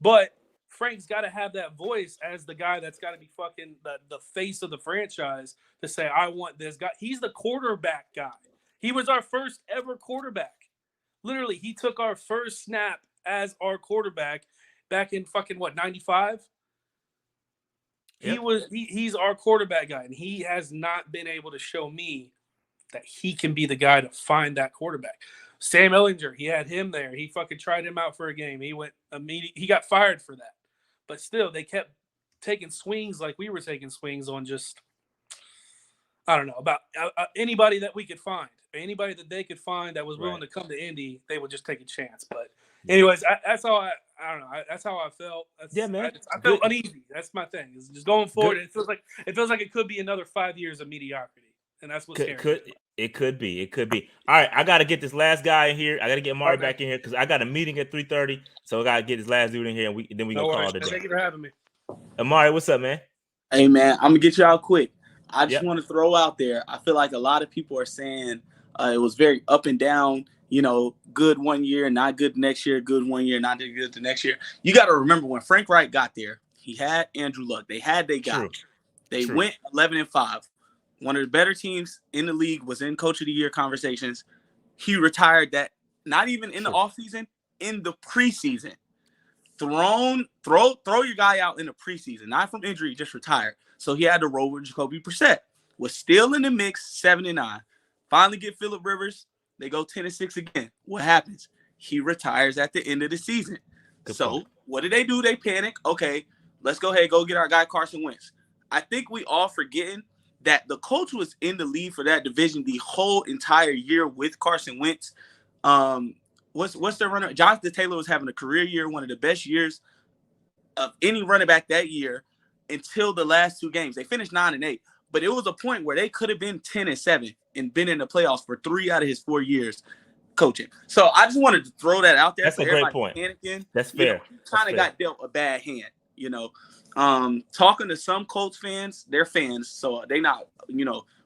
S15: but Frank's got to have that voice as the guy that's got to be fucking the face of the franchise to say, I want this guy. He's the quarterback guy. He was our first ever quarterback. Literally, he took our first snap as our quarterback back in fucking 95. Yep. He's our quarterback guy, and he has not been able to show me that he can be the guy to find that quarterback. Sam Ehlinger, he had him there. He fucking tried him out for a game. He went immediately. He got fired for that. But still, they kept taking swings like we were taking swings on just, I don't know, about anybody that we could find. Anybody that they could find that was willing to come to Indy, they would just take a chance. But anyways, that's how I don't know. That's how I felt.
S1: Man.
S15: I felt uneasy. That's my thing. It's just going forward. It feels like it could be another 5 years of mediocrity, and that's what's scary.
S1: It could be. All right, I got to get this last guy in here. I got to get Mari back in here because I got a meeting at 3:30. So I got to get this last dude in here, and then we gonna call it a day.
S15: Thank you for having me.
S1: Amari, what's up, man?
S4: Hey, man, I'm gonna get you out quick. I just want to throw out there. I feel like a lot of people are saying It was very up and down. Good one year, not good next year. Good one year, not good the next year. You got to remember when Frank Reich got there, he had Andrew Luck. They got. They went 11-5. One of the better teams in the league was in Coach of the Year conversations. He retired that, not even in the offseason, in the preseason. Throw your guy out in the preseason, not from injury, just retired. So he had to roll with Jacoby Brissett. Was still in the mix, 7-9. Finally get Phillip Rivers. They go 10-6 again. What happens? He retires at the end of the season. What do? They panic. Okay, let's go ahead, go get our guy Carson Wentz. I think we all forgetting that the coach was in the lead for that division the whole entire year with Carson Wentz. What's their runner? Jonathan Taylor was having a career year, one of the best years of any running back that year until the last 2 games. They finished 9-8, but it was a point where they could have been 10-7 and been in the playoffs for 3 out of his 4 years coaching. So I just wanted to throw that out there.
S1: That's a great point.
S4: Panicking.
S1: That's fair.
S4: He kind of got dealt a bad hand, Talking to some Colts fans, they're fans, so they not,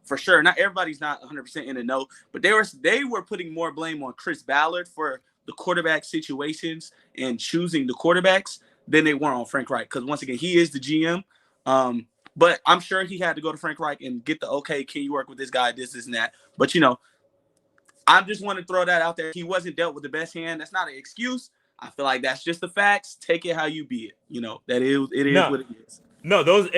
S4: for sure. Not everybody's not 100% in the know, but they were putting more blame on Chris Ballard for the quarterback situations and choosing the quarterbacks than they were on Frank Reich. Because once again, he is the GM. But I'm sure he had to go to Frank Reich and get the okay, can you work with this guy, this and that. But I just want to throw that out there. He wasn't dealt with the best hand. That's not an excuse. I feel like that's just the facts. Take it how you be it. It is what it is.
S1: No, those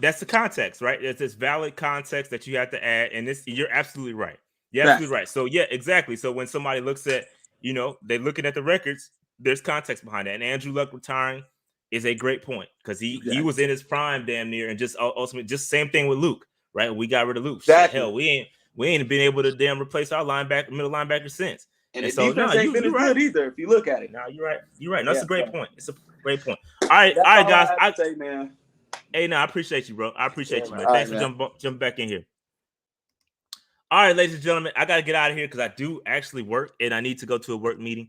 S1: that's the context, right? It's this valid context that you have to add, and you're absolutely right. You're absolutely right. So yeah, exactly. So when somebody looks at, they're looking at the records, there's context behind that. And Andrew Luck retiring is a great point because he was in his prime damn near, and just ultimately just same thing with Luke, right? We got rid of Luke.
S4: Exactly.
S1: Hell, we ain't been able to damn replace our middle linebacker since.
S4: And the defense ain't been as good either if you look at it.
S1: No, you're right. You're right. No, that's a great point. It's a great point. All right, guys.
S4: I say, man.
S1: Hey, no, I appreciate you, bro. I appreciate you, man. Thanks for jumping back in here. All right, ladies and gentlemen, I got to get out of here because I do actually work and I need to go to a work meeting.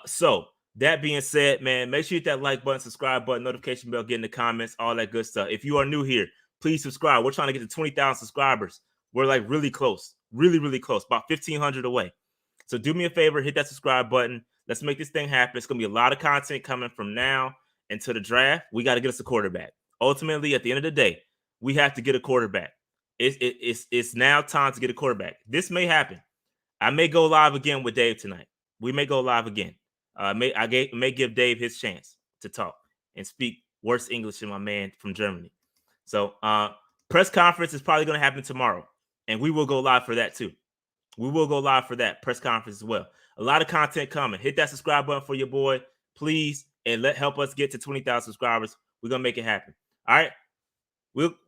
S1: So that being said, man, make sure you hit that like button, subscribe button, notification bell, get in the comments, all that good stuff. If you are new here, please subscribe. We're trying to get to 20,000 subscribers. We're like really close, really close, about 1,500 away. So do me a favor, hit that subscribe button. Let's make this thing happen. It's going to be a lot of content coming from now until the draft. We got to get us a quarterback. Ultimately, at the end of the day, we have to get a quarterback. It's now time to get a quarterback. This may happen. I may go live again with Dave tonight. We may go live again. I may give Dave his chance to talk and speak worse English than my man from Germany. So press conference is probably going to happen tomorrow, and we will go live for that too. We will go live for that press conference as well. A lot of content coming. Hit that subscribe button for your boy, please, and help us get to 20,000 subscribers. We're gonna make it happen. All right.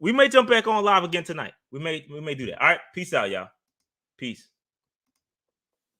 S1: We may jump back on live again tonight. We may do that. All right. Peace out, y'all. Peace.